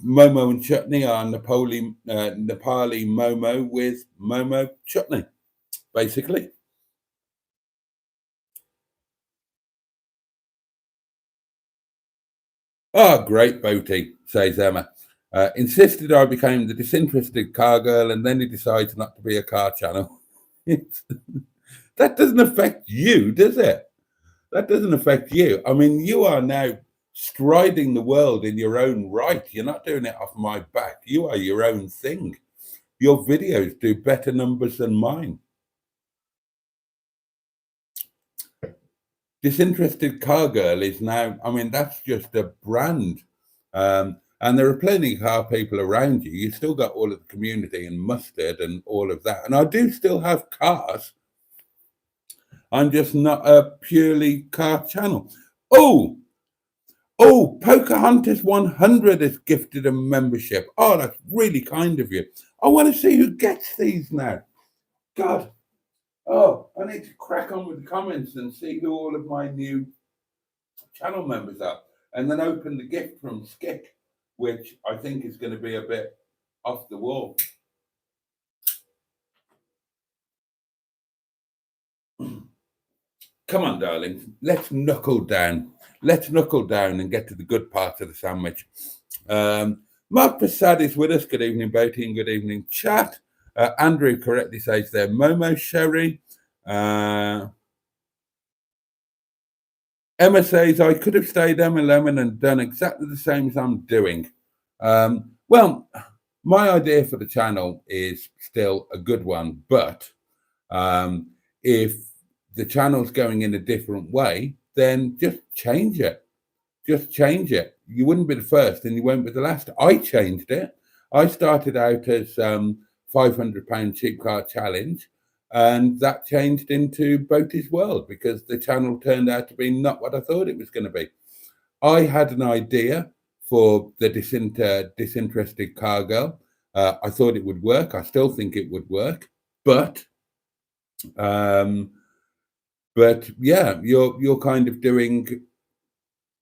momo and chutney are Nepali momo with momo chutney, basically. Oh, great, Boaty, says Emma. Insisted I became the disinterested car girl, and then he decides not to be a car channel. That doesn't affect you, does it? That doesn't affect you. I mean, you are now striding the world in your own right. You're not doing it off my back. You are your own thing. Your videos do better numbers than mine. Disinterested Car Girl is now, I mean, that's just a brand. And there are plenty of car people around you. You still got all of the community and mustard and all of that. And I do still have cars. I'm just not a purely car channel. Oh, Pocahontas 100 has gifted a membership. Oh, that's really kind of you. I want to see who gets these now. God. Oh, I need to crack on with the comments and see who all of my new channel members are. And then open the gift from Skip, which I think is going to be a bit off the wall. Come on, darlings. Let's knuckle down. Let's knuckle down and get to the good part of the sandwich. Mark Prasad is with us. Good evening, Boaty, and good evening, chat. Andrew correctly says they're Momo Sherry. Emma says, I could have stayed Emma Lemon and done exactly the same as I'm doing. Well, my idea for the channel is still a good one, but if the channel's going in a different way, then just change it. Just change it. You wouldn't be the first and you won't be the last. I changed it. I started out as £500 cheap car challenge, and that changed into Boaty's World because the channel turned out to be not what I thought it was going to be. I had an idea for the disinterested car girl. I thought it would work. I still think it would work, but yeah, you're kind of doing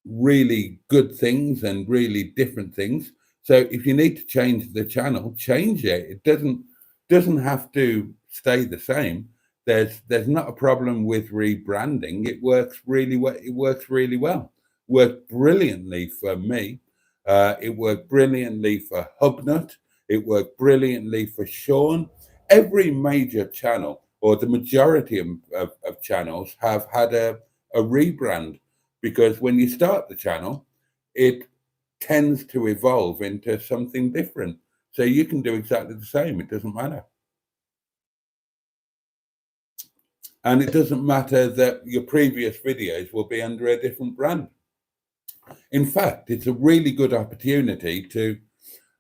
really good things and really different things. So if you need to change the channel, change it. It doesn't have to stay the same. There's not a problem with rebranding. It works really well. It works really well. Worked brilliantly for me. It worked brilliantly for HubNut. It worked brilliantly for Sean. Every major channel, or the majority of channels, have had a rebrand, because when you start the channel, it tends to evolve into something different. So you can do exactly the same. It doesn't matter. And it doesn't matter that your previous videos will be under a different brand. In fact, it's a really good opportunity to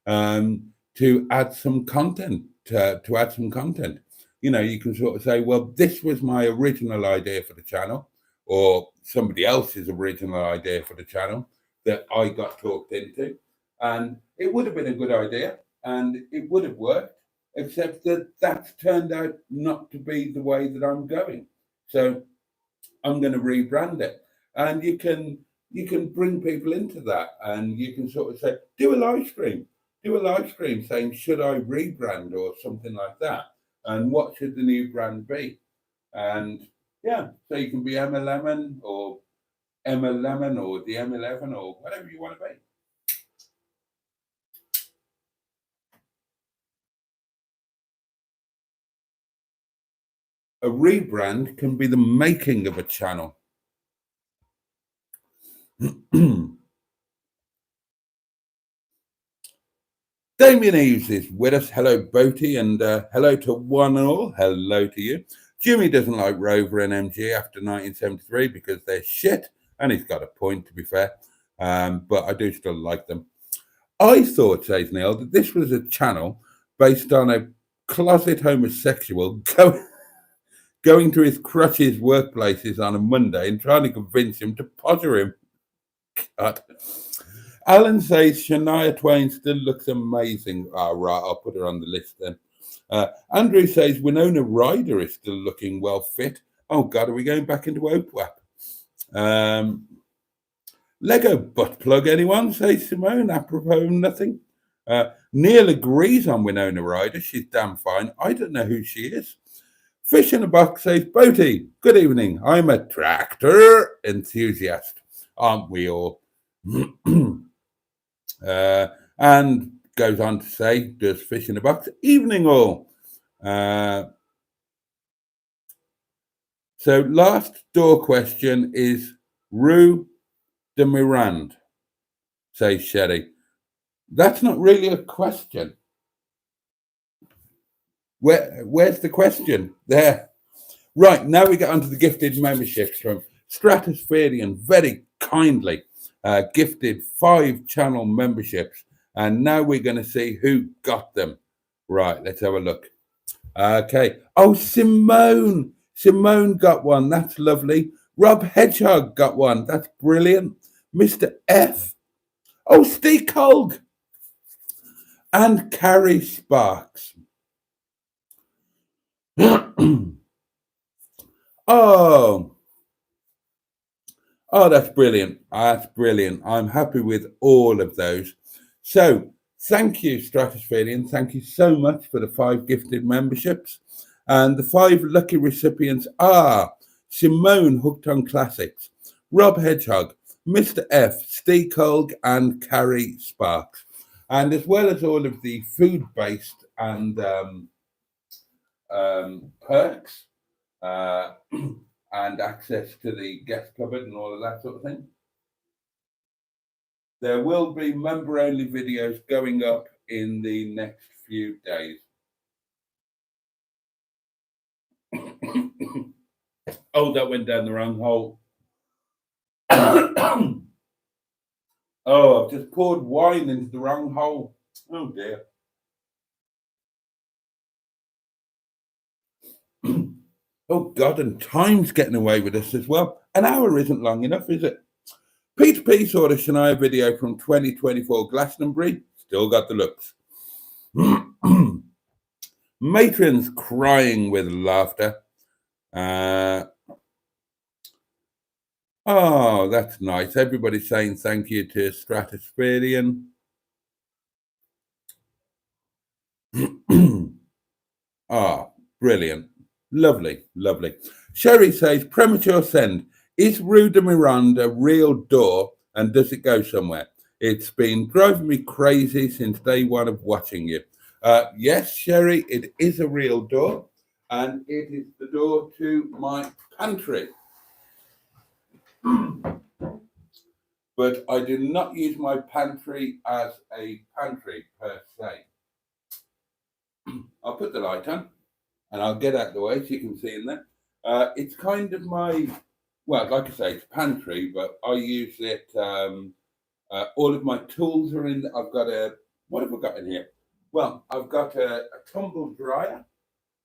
add some content. To add some content, you can sort of say, well, this was my original idea for the channel, or somebody else's original idea for the channel that I got talked into, and it would have been a good idea and it would have worked, except that that's turned out not to be the way that I'm going. So I'm going to rebrand it, and you can bring people into that, and you can sort of say, do a live stream saying, should I rebrand or something like that, and what should the new brand be? And yeah, so you can be Emma Lemon or the M11 or whatever you want to be. A rebrand can be the making of a channel. Damien Eves is with us. Hello, Boaty, and hello to one and all. Hello to you. Jimmy doesn't like Rover and MG after 1973 because they're shit, and he's got a point, to be fair. But I do still like them. I thought, says Neil, that this was a channel based on a closet homosexual going to his crush's workplaces on a Monday and trying to convince him to potter him. God. Alan says Shania Twain still looks amazing. Right, I'll put her on the list then. Andrew says Winona Ryder is still looking well fit. Oh, God, are we going back into OPWAP? Lego butt plug, anyone? Says Simone, apropos nothing. Neil agrees on Winona Ryder. She's damn fine. I don't know who she is. Fish in a Box says, Boaty, good evening. I'm a tractor enthusiast. Aren't we all? And goes on to say, does Fish in a Box, evening all. So last door question is Rue de Mirand, says Sherry. That's not really a question. Where's the question? There. Right, now we get onto the gifted memberships from Stratospherian, very kindly gifted 5 channel memberships. And now we're going to see who got them. Right, let's have a look. Okay. Oh, Simone. Simone got one. That's lovely. Rob Hedgehog got one. That's brilliant. Mr. F. Oh, Steve Colg. And Carrie Sparks. Oh, that's brilliant. That's brilliant. I'm happy with all of those. So thank you, Stratospherian. Thank you so much for the 5 gifted memberships. And the 5 lucky recipients are Simone, Hooked on Classics, Rob Hedgehog, Mr. F, Steve Colg, and Carrie Sparks. And as well as all of the food-based and perks, and access to the guest cupboard and all of that sort of thing. There will be member-only videos going up in the next few days. Oh, that went down the wrong hole. Oh, I've just poured wine into the wrong hole. Oh, dear. Oh, God, and time's getting away with us as well. An hour isn't long enough, is it? Peter P saw the Shania video from 2024 Glastonbury. Still got the looks. Matron's crying with laughter. Oh, that's nice. Everybody's saying thank you to Stratospherian. Brilliant. Lovely, lovely. Sherry says, premature send. Is Rue de Miranda a real door and does it go somewhere? It's been driving me crazy since day one of watching you. Yes, Sherry, it is a real door and it is the door to my pantry. But I do not use my pantry as a pantry per se. I'll put the light on. And I'll get out of the way so you can see in there. It's kind of my, well, like I say, it's pantry, but I use it. All of my tools are in. I've got what have I got in here? Well, I've got a tumble dryer.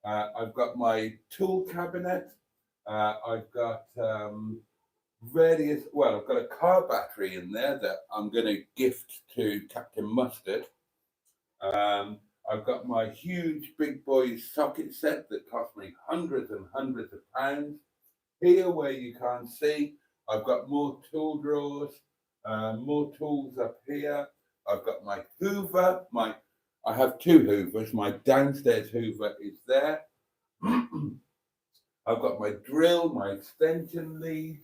I've got my tool cabinet. I've got I've got a car battery in there that I'm going to gift to Captain Mustard. I've got my huge big boys socket set that cost me hundreds and hundreds of pounds. Here, where you can't see, I've got more tool drawers, more tools up here. I've got my Hoover. I have 2 Hoovers. My downstairs Hoover is there. I've got my drill, my extension leads,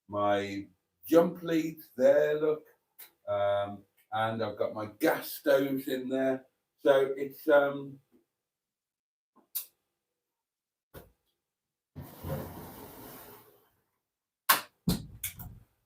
my jump leads there, look. And I've got my gas stoves in there. So it's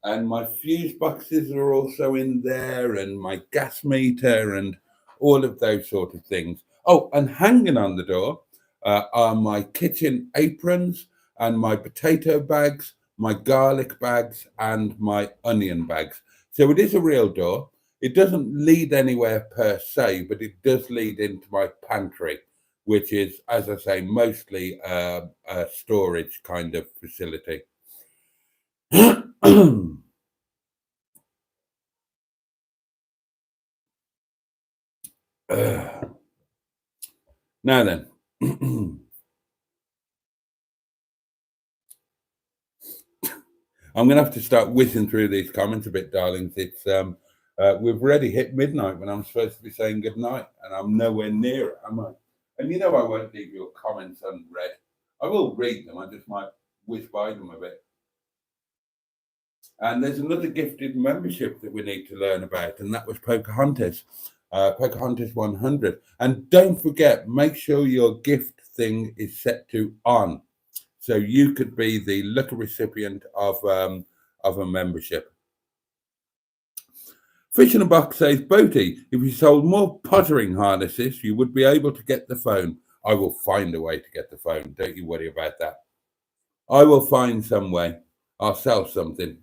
and my fuse boxes are also in there, and my gas meter and all of those sort of things. Oh, and hanging on the door are my kitchen aprons and my potato bags, my garlic bags, and my onion bags. So it is a real door. It doesn't lead anywhere per se, but it does lead into my pantry, which is, as I say, mostly a storage kind of facility. Now then, I'm going to have to start whizzing through these comments a bit, darlings. It's we've already hit midnight when I'm supposed to be saying good night, and I'm nowhere near it, am I? And you know I won't leave your comments unread. I will read them. I just might whiz by them a bit. And there's another gifted membership that we need to learn about, and that was Pocahontas. Pocahontas 100. And don't forget, make sure your gift thing is set to on. So you could be the lucky recipient of a membership. Fish in a Box says, Boaty, if you sold more pottering harnesses, you would be able to get the phone. I will find a way to get the phone. Don't you worry about that. I will find some way. I'll sell something.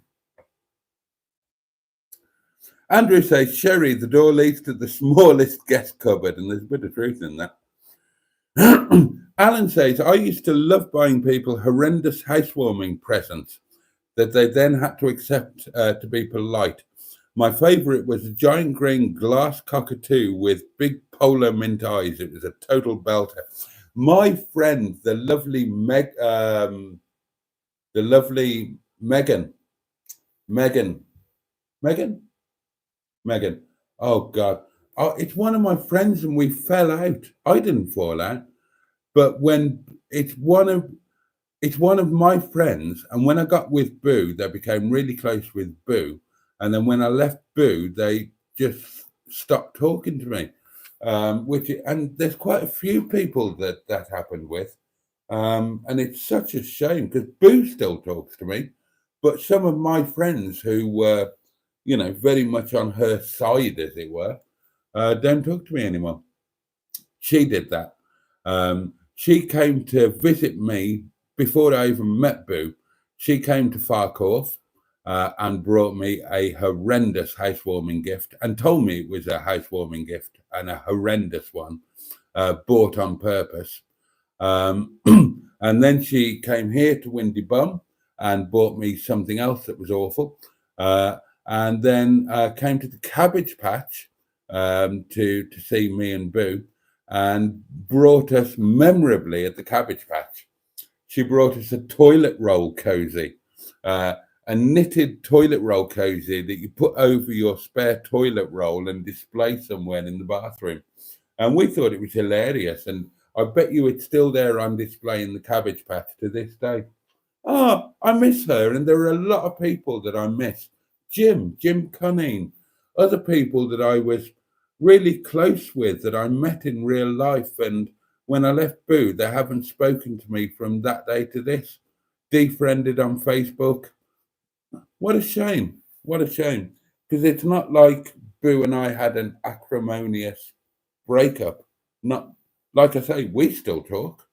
Andrew says, Sherry, the door leads to the smallest guest cupboard, and there's a bit of truth in that. Alan says, I used to love buying people horrendous housewarming presents that they then had to accept to be polite. My favourite was a giant green glass cockatoo with big polar mint eyes. It was a total belter. My friend, the lovely Megan. Oh God. Oh, it's one of my friends and we fell out. I didn't fall out. But when it's one of my friends, and when I got with Boo, they became really close with Boo. And then when I left Boo, they just stopped talking to me. And there's quite a few people that happened with. And it's such a shame because Boo still talks to me, but some of my friends who were, very much on her side, as it were, don't talk to me anymore. She did that. She came to visit me before I even met Boo. She came to Farcorth and brought me a horrendous housewarming gift and told me it was a housewarming gift and a horrendous one, bought on purpose. And then she came here to Windy Bum and bought me something else that was awful. And then came to the Cabbage Patch to see me and Boo, and brought us memorably at the Cabbage Patch. She brought us a toilet roll cozy, a knitted toilet roll cozy that you put over your spare toilet roll and display somewhere in the bathroom. And we thought it was hilarious. And I bet you it's still there on display in the Cabbage Patch to this day. Oh, I miss her. And there are a lot of people that I miss. Jim Cunning, other people that I was really close with that I met in real life. And when I left Boo, they haven't spoken to me from that day to this. Defriended on Facebook. What a shame. What a shame. Because it's not like Boo and I had an acrimonious breakup. Not like I say, we still talk.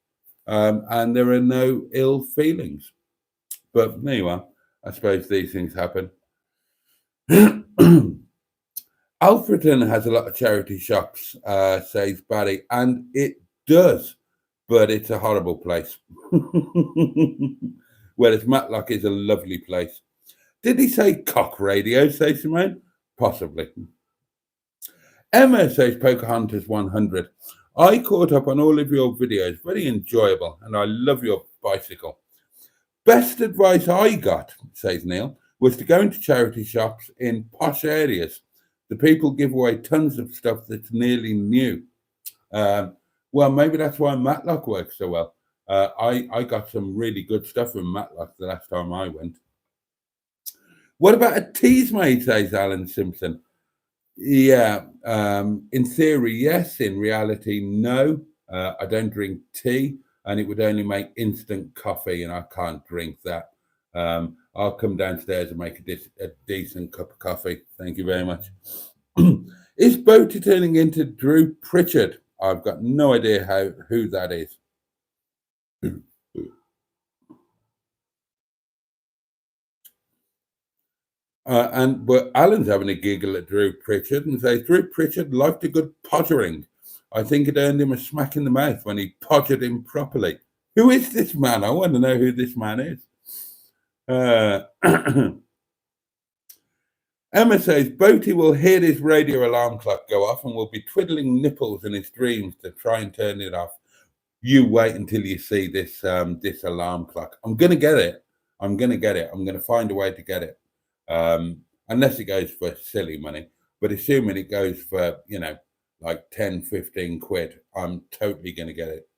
And there are no ill feelings. But anyway, I suppose these things happen. Alfreton has a lot of charity shops, says Barry, and it does, but it's a horrible place. Whereas Matlock is a lovely place. Did he say cock radio, says Simone? Possibly. Emma says Pocahontas 100. I caught up on all of your videos, very enjoyable, and I love your bicycle. Best advice I got, says Neil, was to go into charity shops in posh areas. The people give away tons of stuff that's nearly new. Well, maybe that's why Matlock works so well. I got some really good stuff from Matlock the last time I went. What about a tease, mate, says Alan Simpson. Yeah, in theory, yes. In reality, no. I don't drink tea, and it would only make instant coffee, and I can't drink that. I'll come downstairs and make a decent cup of coffee. Thank you very much. Is Boaty turning into Drew Pritchard? I've got no idea who that is. But Alan's having a giggle at Drew Pritchard and says Drew Pritchard liked a good pottering. I think it earned him a smack in the mouth when he pottered him properly. Who is this man? I want to know who this man is. Emma says Boaty will hear his radio alarm clock go off and will be twiddling nipples in his dreams to try and turn it off. You wait until you see this this alarm clock. I'm gonna get it. I'm gonna find a way to get it. Unless it goes for silly money. But assuming it goes for, you know, like 10, 15 quid, I'm totally gonna get it.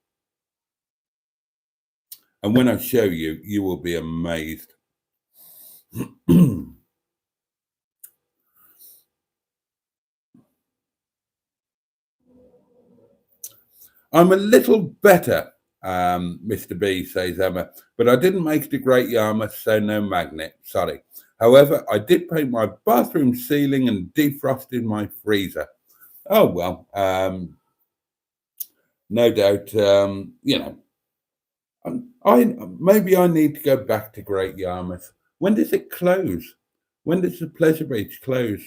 And when I show you, you will be amazed. I'm a little better, Mr. B, says Emma, but I didn't make it a great Yarmouth, so no magnet. Sorry. However, I did paint my bathroom ceiling and defrosted my freezer. Oh, well, no doubt, you know, maybe I need to go back to Great Yarmouth. When does it close? When does the Pleasure Beach close?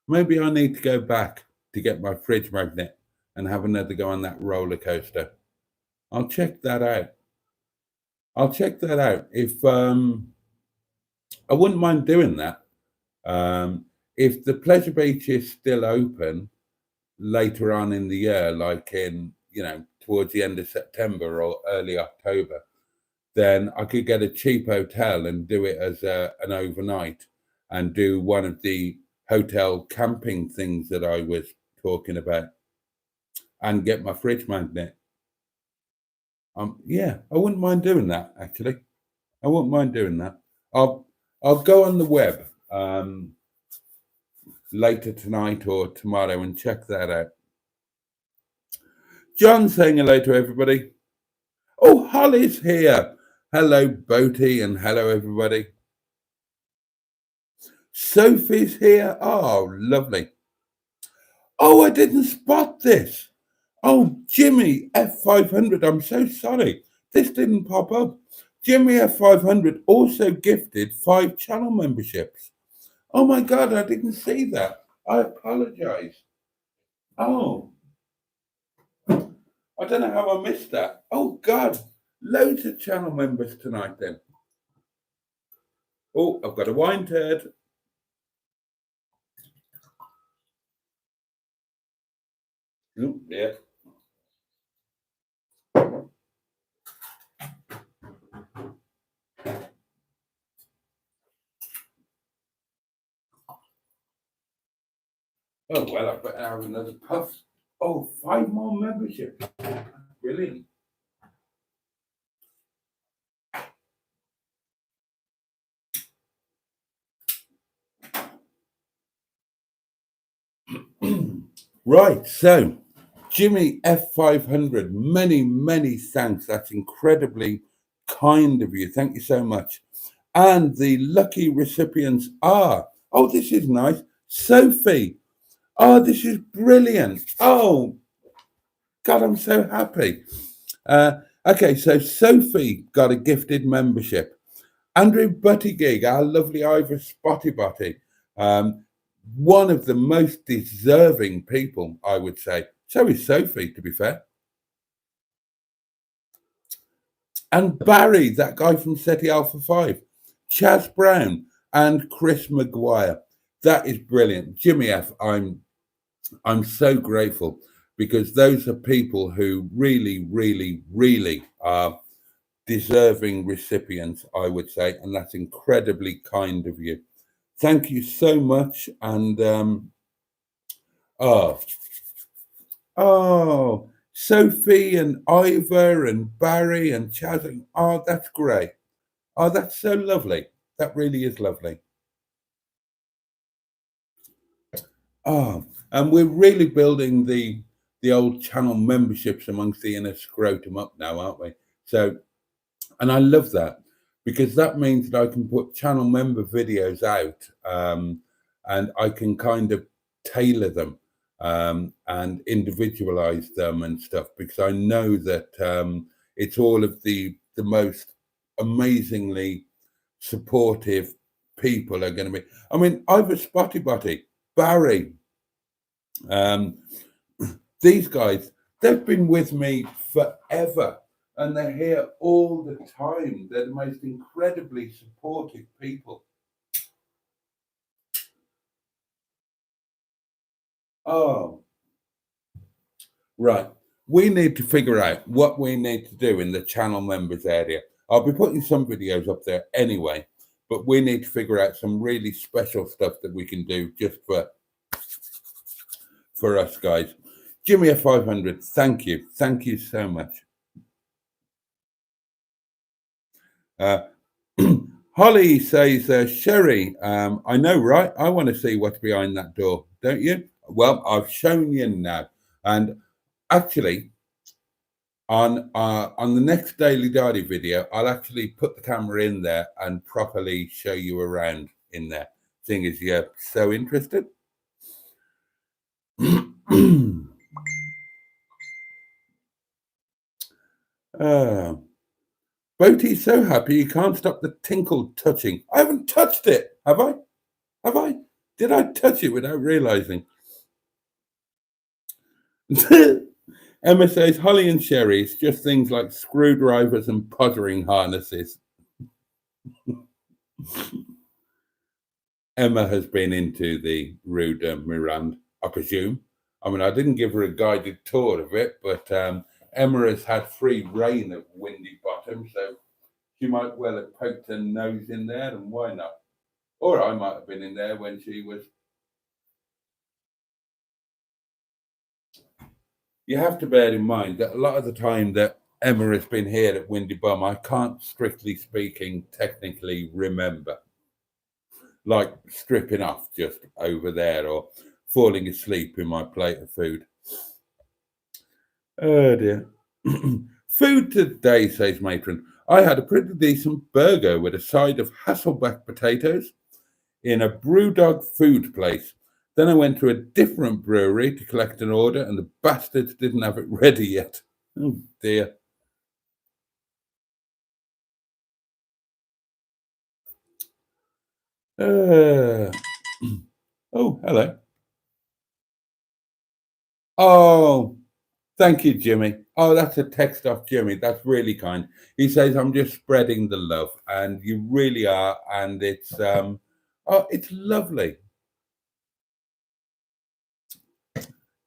Maybe I need to go back to get my fridge magnet and have another go on that roller coaster. I'll check that out. If I wouldn't mind doing that. If the Pleasure Beach is still open later on in the year, like in, you know, towards the end of September or early October, then I could get a cheap hotel and do it as an overnight and do one of the hotel camping things that I was talking about and get my fridge magnet. Yeah, I wouldn't mind doing that, actually. I wouldn't mind doing that. I'll go on the web later tonight or tomorrow and check that out. John saying hello to everybody. Oh, Holly's here. Hello, Boaty, and hello, everybody. Sophie's here. Oh, lovely. Oh, I didn't spot this. Oh, Jimmy F500. I'm so sorry. This didn't pop up. Jimmy F500 also gifted 5 channel memberships. Oh my God, I didn't see that. I apologize. Oh, I don't know how I missed that. Oh God, loads of channel members tonight then. Oh, I've got a wine turd. Oh, yeah. Oh, well, I better have another puff. Oh, 5 more memberships. Brilliant. Right, so Jimmy F500, many thanks. That's incredibly kind of you. Thank you so much. And the lucky recipients are, oh, this is nice. Sophie. Oh, this is brilliant. Oh, God, I'm so happy. Okay, so Sophie got a gifted membership. Andrew Buttygig, our lovely Ivor Spotty Botty, one of the most deserving people, I would say. So is Sophie, to be fair. And Barry, that guy from SETI Alpha 5, Chaz Brown, and Chris Maguire. That is brilliant. Jimmy F, I'm so grateful because those are people who really are deserving recipients, I would say, and that's incredibly kind of you. Thank you so much. And Sophie and Ivor and Barry and Chaz. Oh, that's great. Oh, that's so lovely. That really is lovely. Oh, and we're really building the old channel memberships amongst the inner scrotum up now, aren't we? So, and I love that because that means that I can put channel member videos out, and I can kind of tailor them and individualize them and stuff, because I know that it's all of the most amazingly supportive people are going to be. I mean, I've a Spotty Botty, Barry, these guys, they've been with me forever and they're here all the time. They're the most incredibly supportive people. Oh, right. We need to figure out what we need to do in the channel members area. I'll be putting some videos up there anyway, but we need to figure out some really special stuff that we can do just for us guys. Jimmy a 500. Thank you. Thank you so much. Holly says, Sherry, I know, right? I want to see what's behind that door, don't you? Well, I've shown you now. And actually, on the next Daily Diary video, I'll actually put the camera in there and properly show you around in there, seeing as you're so interested. Boaty's so happy you can't stop the tinkle touching. I haven't touched it, have I? Have I? Did I touch it without realizing? Emma says, Holly and Sherry, it's just things like screwdrivers and pottering harnesses. Emma has been into the Rue de Mirande, I presume. I mean, I didn't give her a guided tour of it, but Emma has had free reign of Windy Bottom, so she might well have poked her nose in there, and why not? Or I might have been in there when she was. You have to bear in mind that a lot of the time that Emma has been here at Windy Bum, I can't, strictly speaking, technically remember. Like stripping off just over there or falling asleep in my plate of food. Oh dear. Food today, says Matron. I had a pretty decent burger with a side of Hasselback potatoes in a Brewdog food place. Then I went to a different brewery to collect an order and the bastards didn't have it ready yet. Oh dear. Oh, hello. Oh, thank you, Jimmy. Oh, that's a text off Jimmy. That's really kind. He says, I'm just spreading the love, and you really are. And it's it's lovely.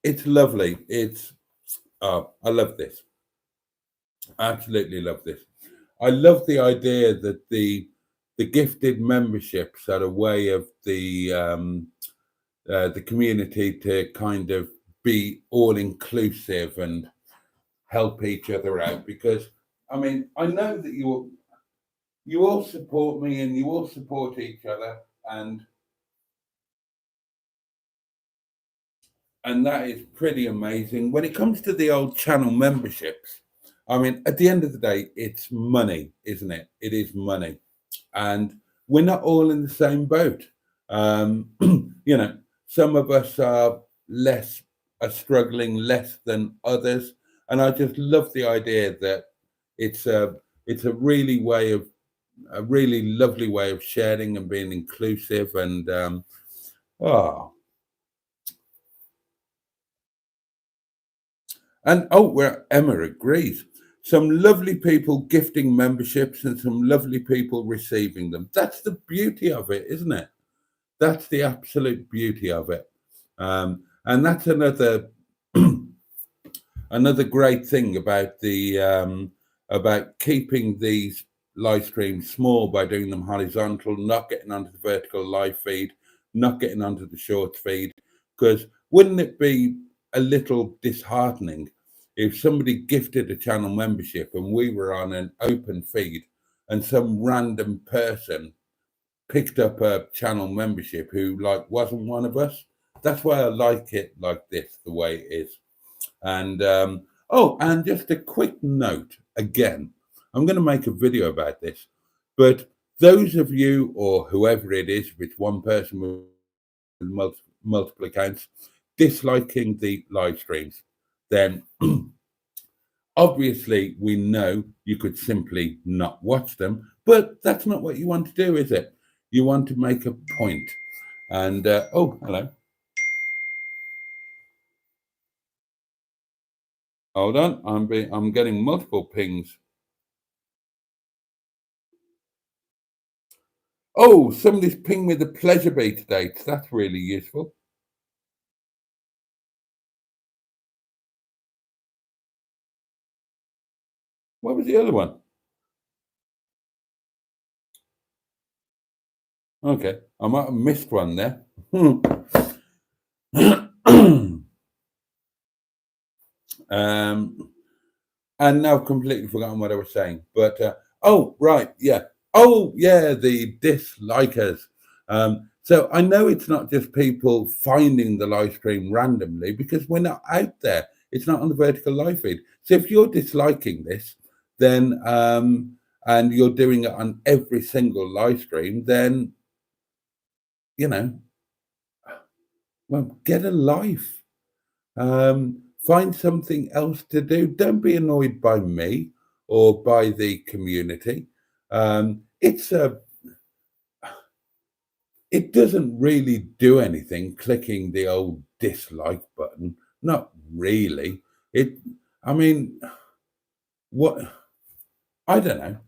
It's lovely. I love this. Absolutely love this. I love the idea that the gifted memberships are a way of the community to kind of be all inclusive and help each other out, because I mean, I know that you all support me and you all support each other, and that is pretty amazing. When it comes to the old channel memberships, I mean, at the end of the day, it's money, isn't it? It is money, and we're not all in the same boat. You know, some of us are struggling less than others, and I just love the idea that it's a really lovely way of sharing and being inclusive, and where Emma agrees. Some lovely people gifting memberships and some lovely people receiving them. That's the beauty of it, isn't it? That's the absolute beauty of it. And that's another another great thing about the about keeping these live streams small by doing them horizontal, not getting onto the vertical live feed, not getting onto the short feed. Because wouldn't it be a little disheartening if somebody gifted a channel membership and we were on an open feed and some random person picked up a channel membership who wasn't one of us? That's why I like it like this, the way it is. And and just a quick note again, I'm going to make a video about this, but those of you, or whoever it is, if it's one person with multiple, multiple accounts disliking the live streams, then obviously we know you could simply not watch them, but that's not what you want to do, is it? You want to make a point. And oh, hello. Hold on, I'm getting multiple pings. Oh, somebody's pinged me the pleasure beta dates. That's really useful. What was the other one? Okay, I might have missed one there. And now I've completely forgotten what I was saying. But oh, right, yeah. Oh, yeah, the dislikers. So I know it's not just people finding the live stream randomly because we're not out there. It's not on the vertical live feed. So if you're disliking this, then and you're doing it on every single live stream, then you know, well, get a life. Find something else to do. Don't be annoyed by me or by the community. It doesn't really do anything clicking the old dislike button. Not really. I mean, what? I don't know.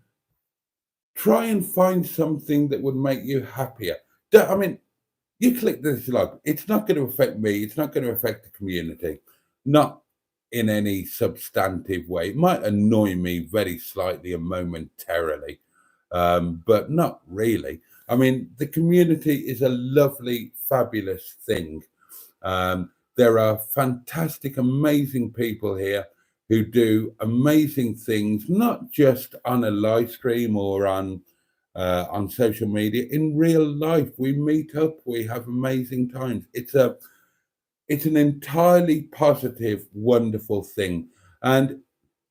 Try and find something that would make you happier. I mean, you click the dislike. It's not going to affect me. It's not going to affect the community. Not in any substantive way. It might annoy me very slightly and momentarily, but not really. I mean, the community is a lovely, fabulous thing. There are fantastic, amazing people here who do amazing things, not just on a live stream or on social media. In real life, we meet up, we have amazing times. It's an entirely positive, wonderful thing. And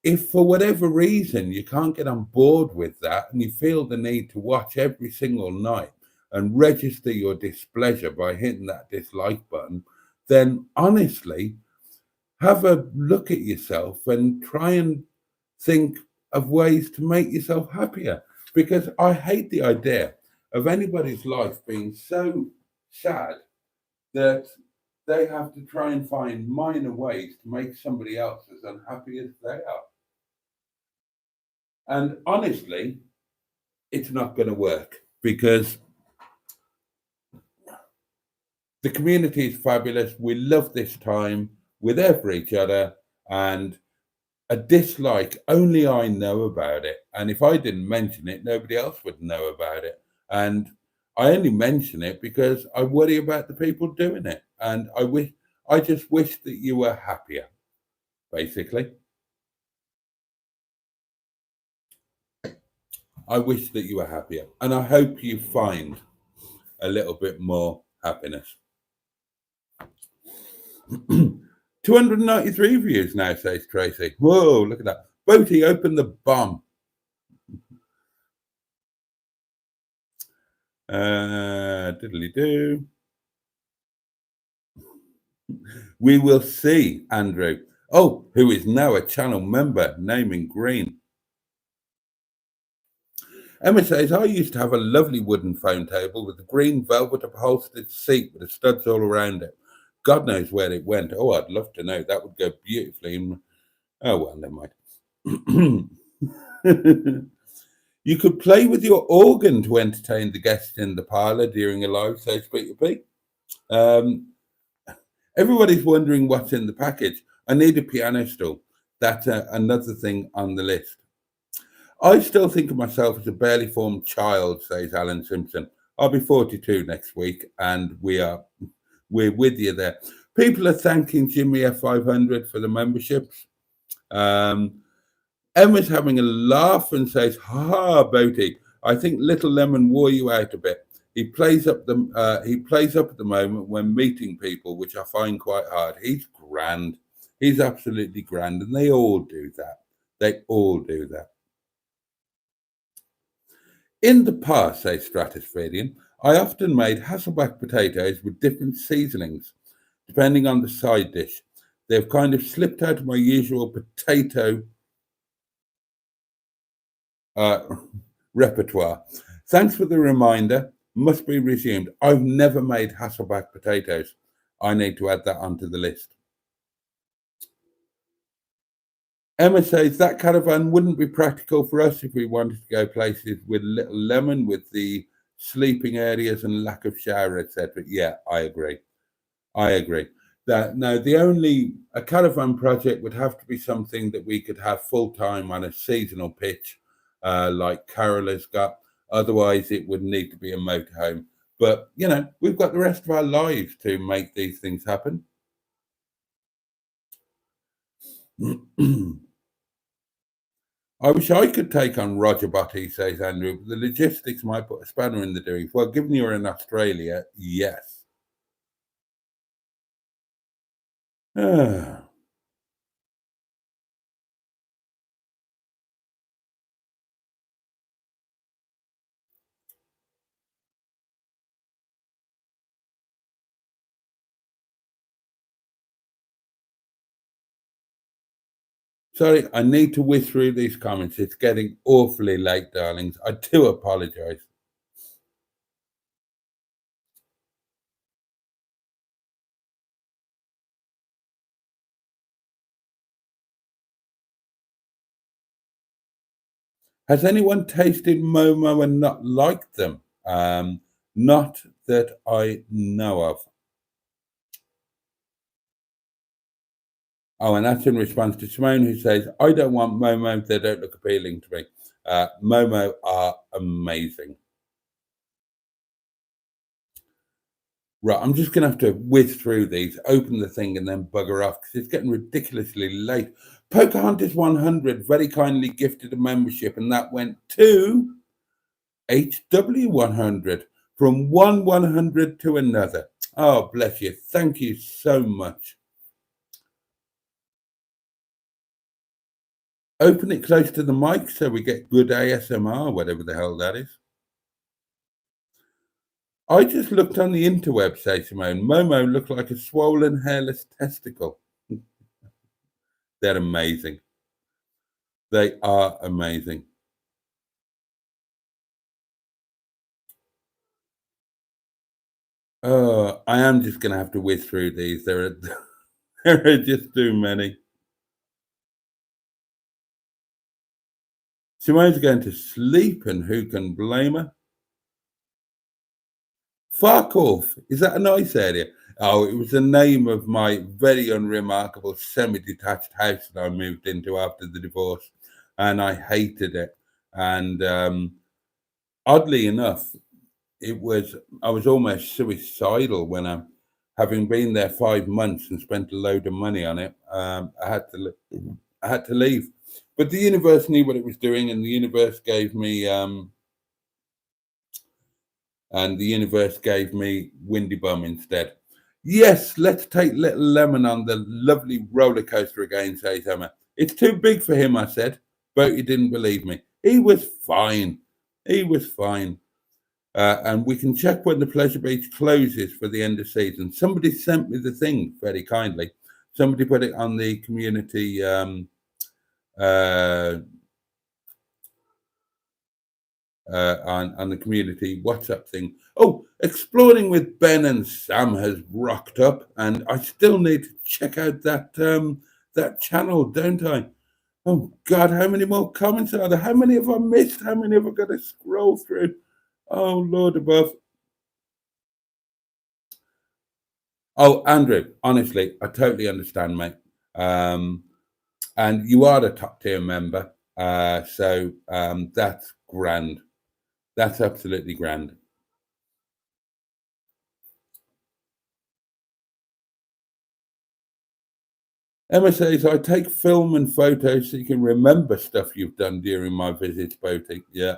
if for whatever reason you can't get on board with that and you feel the need to watch every single night and register your displeasure by hitting that dislike button, then honestly, have a look at yourself and try and think of ways to make yourself happier. Because I hate the idea of anybody's life being so sad that they have to try and find minor ways to make somebody else as unhappy as they are. And honestly, it's not going to work because the community is fabulous. We love this time. We're there for each other. And a dislike, only I know about it. And if I didn't mention it, nobody else would know about it. And I only mention it because I worry about the people doing it. And I just wish that you were happier, basically. I wish that you were happier. And I hope you find a little bit more happiness. 293 views now, says Tracy. Whoa, look at that. Boaty, open the bomb. Diddly-do. We will see, Andrew. Oh, who is now a channel member, naming green. Emma says, I used to have a lovely wooden phone table with a green velvet upholstered seat with the studs all around it. God knows where it went. Oh, I'd love to know. That would go beautifully. Oh, well, never mind. You could play with your organ to entertain the guests in the parlour during a live, says Peter P. Everybody's wondering what's in the package. I need a piano stool. That's another thing on the list. I still think of myself as a barely formed child, says Alan Simpson. I'll be 42 next week, and we're with you there. People are thanking Jimmy F500 for the memberships. Emma's having a laugh and says, "Ha, Boaty, I think Little Lemon wore you out a bit. He plays up at the moment when meeting people, which I find quite hard. He's grand. He's absolutely grand, and they all do that. They all do that." In the past, says Stratospherian, I often made Hasselback potatoes with different seasonings, depending on the side dish. They've kind of slipped out of my usual potato uh, repertoire. Thanks for the reminder. Must be resumed. I've never made Hasselback potatoes. I need to add that onto the list. Emma says that caravan wouldn't be practical for us if we wanted to go places with Little Lemon, with the sleeping areas and lack of shower, etc. Yeah, I agree. I agree. That now the only a caravan project would have to be something that we could have full time on a seasonal pitch, like Carol has got. Otherwise, it would need to be a motorhome. But you know, we've got the rest of our lives to make these things happen. I wish I could take on Roger Boaty, says Andrew. But the logistics might put a spanner in the doings. Well, given you're in Australia, yes. Ah. Sorry, I need to whiz through these comments. It's getting awfully late, darlings. I do apologise. Has anyone tasted Momo and not liked them? Not that I know of. Oh, and that's in response to Simone, who says, I don't want Momo. They don't look appealing to me. Momo are amazing. Right, I'm just going to have to whiz through these, open the thing, and then bugger off because it's getting ridiculously late. Pocahontas 100 very kindly gifted a membership, and that went to HW 100 from one 100 to another. Oh, bless you. Thank you so much. Open it close to the mic so we get good ASMR, whatever the hell that is. I just looked on the interweb, say Simone. Momo looked like a swollen, hairless testicle. They're amazing. They are amazing. I am just going to have to whiz through these. There are just too many. Simone's going to sleep, and who can blame her? Fuck off. Is that a nice area? Oh, it was the name of my very unremarkable semi-detached house that I moved into after the divorce, and I hated it. And oddly enough, I was almost suicidal when having been there 5 months and spent a load of money on it. I had to leave. But the universe knew what it was doing, and the universe gave me Windy Bum instead. Yes, let's take Little Lemon on the lovely roller coaster again, says Emma. It's too big for him, I said. Boaty didn't believe me. He was fine. He was fine. And we can check when the Pleasure Beach closes for the end of season. Somebody sent me the thing very kindly. Somebody put it on the community on the community WhatsApp thing. Oh, Exploring with Ben and Sam has rocked up, and I still need to check out that channel, don't I? Oh God, how many more comments are there? How many have I missed? How many have I got to scroll through? Oh Lord above. Oh, Andrew, honestly, I totally understand, mate. And you are a top tier member, so that's grand. That's absolutely grand. Emma says, I take film and photos so you can remember stuff you've done during my visits, Boaty. Yeah.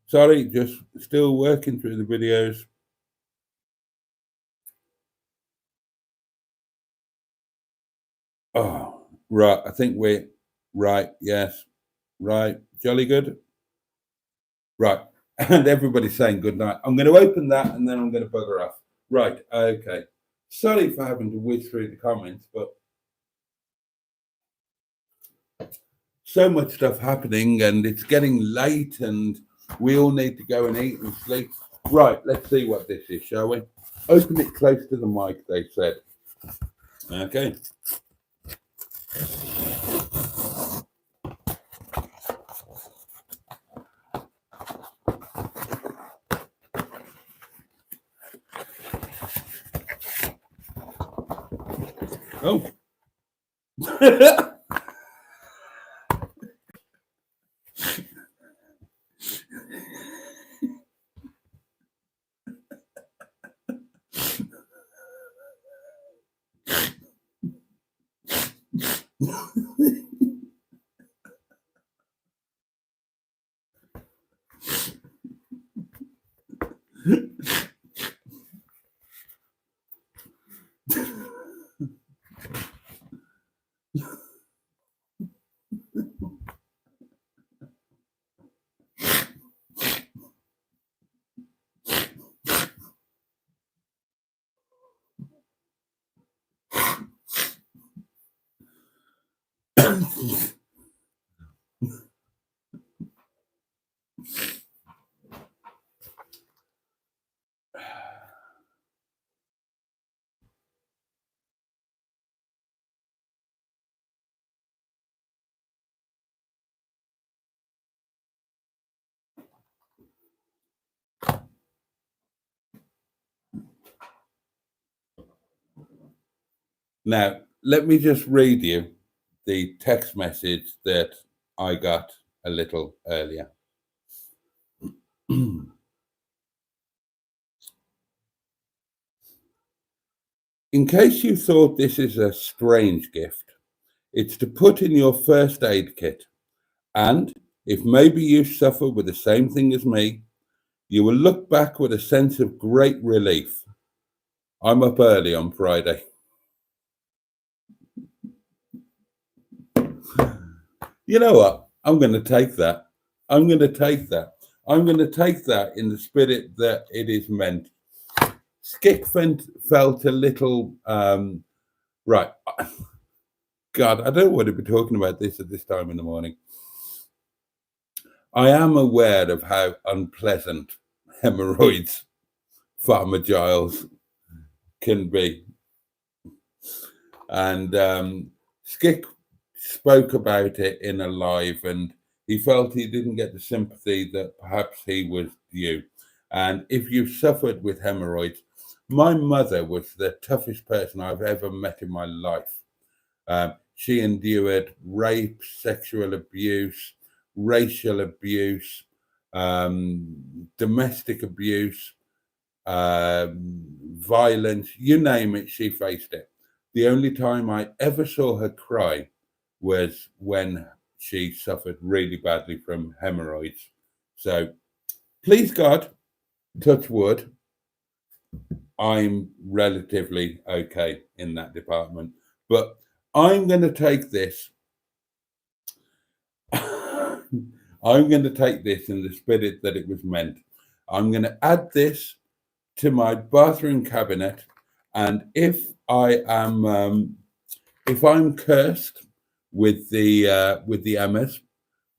Sorry, just still working through the videos. Oh, right. I think we're right. Yes. Right. Jolly good. Right. And everybody's saying good night. I'm going to open that and then I'm going to bugger off. Right. Okay. Sorry for having to whiz through the comments, but so much stuff happening and it's getting late and we all need to go and eat and sleep. Right. Let's see what this is, shall we? Open it close to the mic, they said. Okay. Oh. Now, let me just read you the text message that I got a little earlier. In case you thought this is a strange gift, it's to put in your first aid kit. And if maybe you suffer with the same thing as me, you will look back with a sense of great relief. I'm up early on Friday. You know what? I'm going to take that. I'm going to take that. I'm going to take that in the spirit that it is meant. Skick felt a little, right. God, I don't want to be talking about this at this time in the morning. I am aware of how unpleasant hemorrhoids, Farmer Giles, can be. And Skick spoke about it in a live and he felt he didn't get the sympathy that perhaps he was due. And if you suffered with hemorrhoids, my mother was the toughest person I've ever met in my life. She endured rape, sexual abuse, racial abuse, domestic abuse, violence, you name it, she faced it. The only time I ever saw her cry was when she suffered really badly from hemorrhoids. So please God, touch wood, I'm relatively okay in that department. But I'm going to take this. I'm going to take this in the spirit that it was meant. I'm going to add this to my bathroom cabinet, and if I'm cursed with the Emmas,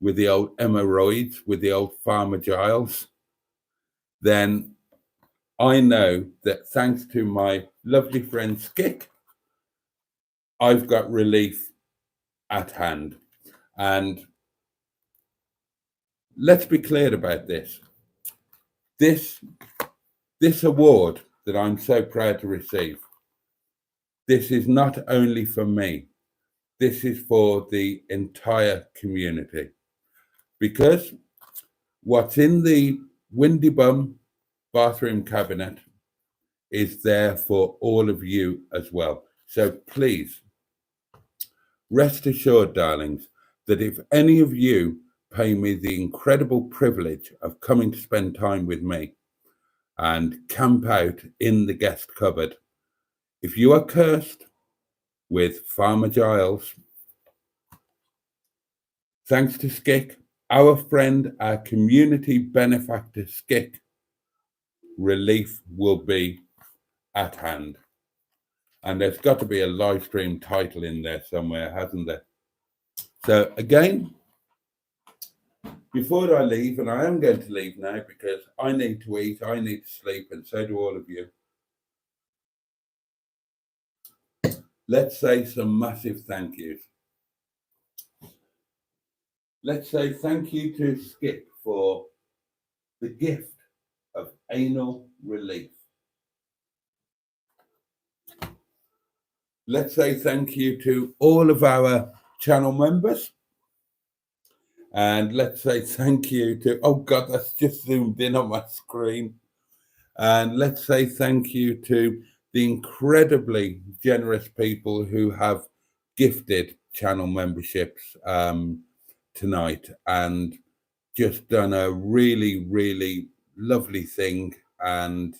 with the old hemorrhoids, with the old Farmer Giles, then I know that thanks to my lovely friend Skick, I've got relief at hand. And let's be clear about this. This award that I'm so proud to receive, this is not only for me, this is for the entire community. Because what's in the Windy Bum bathroom cabinet is there for all of you as well. So please, rest assured, darlings, that if any of you pay me the incredible privilege of coming to spend time with me and camp out in the guest cupboard, if you are cursed, with Farmer Giles. Thanks to Skick, our friend, our community benefactor Skick, relief will be at hand. And there's got to be a live stream title in there somewhere, hasn't there? So again, before I leave, and I am going to leave now because I need to eat, I need to sleep, and so do all of you. Let's say some massive thank yous. Let's say thank you to Skip for the gift of anal relief. Let's say thank you to all of our channel members. And let's say thank you to, oh God, that's just zoomed in on my screen. And let's say thank you to the incredibly generous people who have gifted channel memberships tonight and just done a really, really lovely thing. And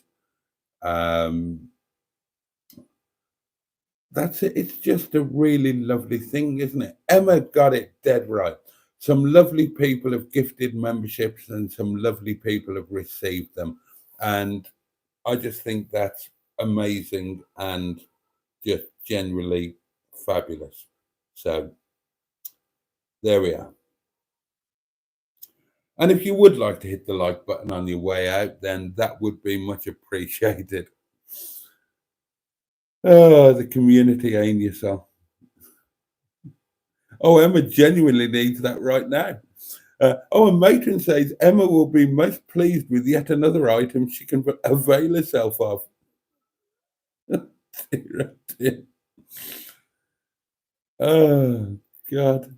that's it. It's just a really lovely thing, isn't it? Emma got it dead right. Some lovely people have gifted memberships and some lovely people have received them. And I just think that's amazing and just generally fabulous. So there we are. And if you would like to hit the like button on your way out, then that would be much appreciated. Oh, the community ain't yourself. Oh, Emma genuinely needs that right now. And Matron says Emma will be most pleased with yet another item she can avail herself of. Dear, dear. Oh, God.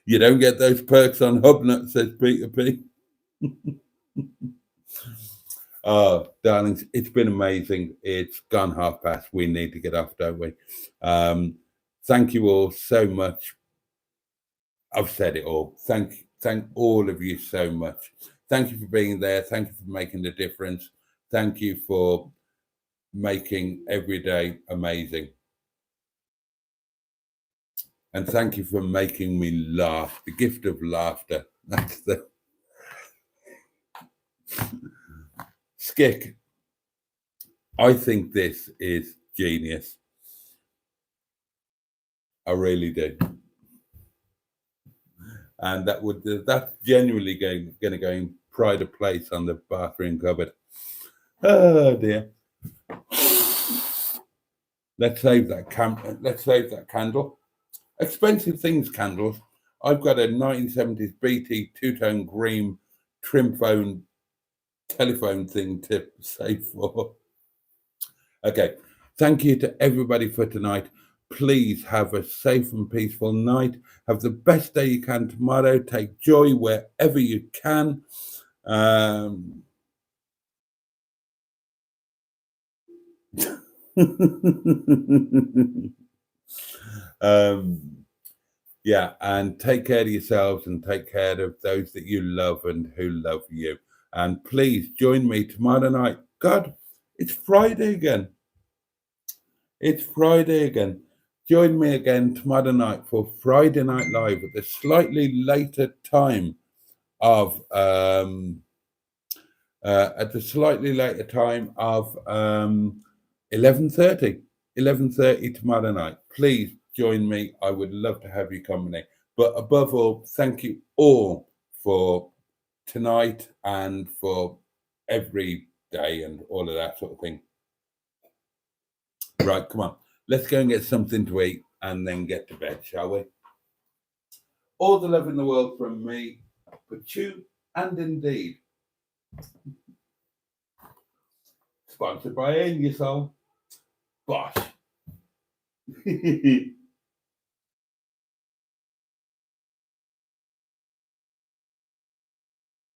You don't get those perks on HubNut, says Peter P. Oh, darlings, it's been amazing. It's gone past. We need to get off, don't we? Thank you all so much. I've said it all. Thank all of you so much. Thank you for being there. Thank you for making the difference. Thank you for making every day amazing. And thank you for making me laugh. The gift of laughter. That's the Skick. I think this is genius. I really do. And that's genuinely going to go in pride of place on the bathroom cupboard. Oh dear. Let's save that candle. Expensive things candles. I've got a 1970s BT two-tone green trim phone telephone thing to save for. Okay. Thank you to everybody for tonight. Please have a safe and peaceful night. Have the best day you can tomorrow. Take joy wherever you can. Yeah, and take care of yourselves and take care of those that you love and who love you. And please join me tomorrow night. God, it's Friday again. It's Friday again. Join me again tomorrow night for Friday Night Live at the slightly later time of 11:30. 11:30 tomorrow night. Please join me. I would love to have your company. But above all, thank you all for tonight and for every day and all of that sort of thing. Right, come on. Let's go and get something to eat and then get to bed, shall we? All the love in the world from me, for you and indeed. Sponsored by Ingersoll. Bosh.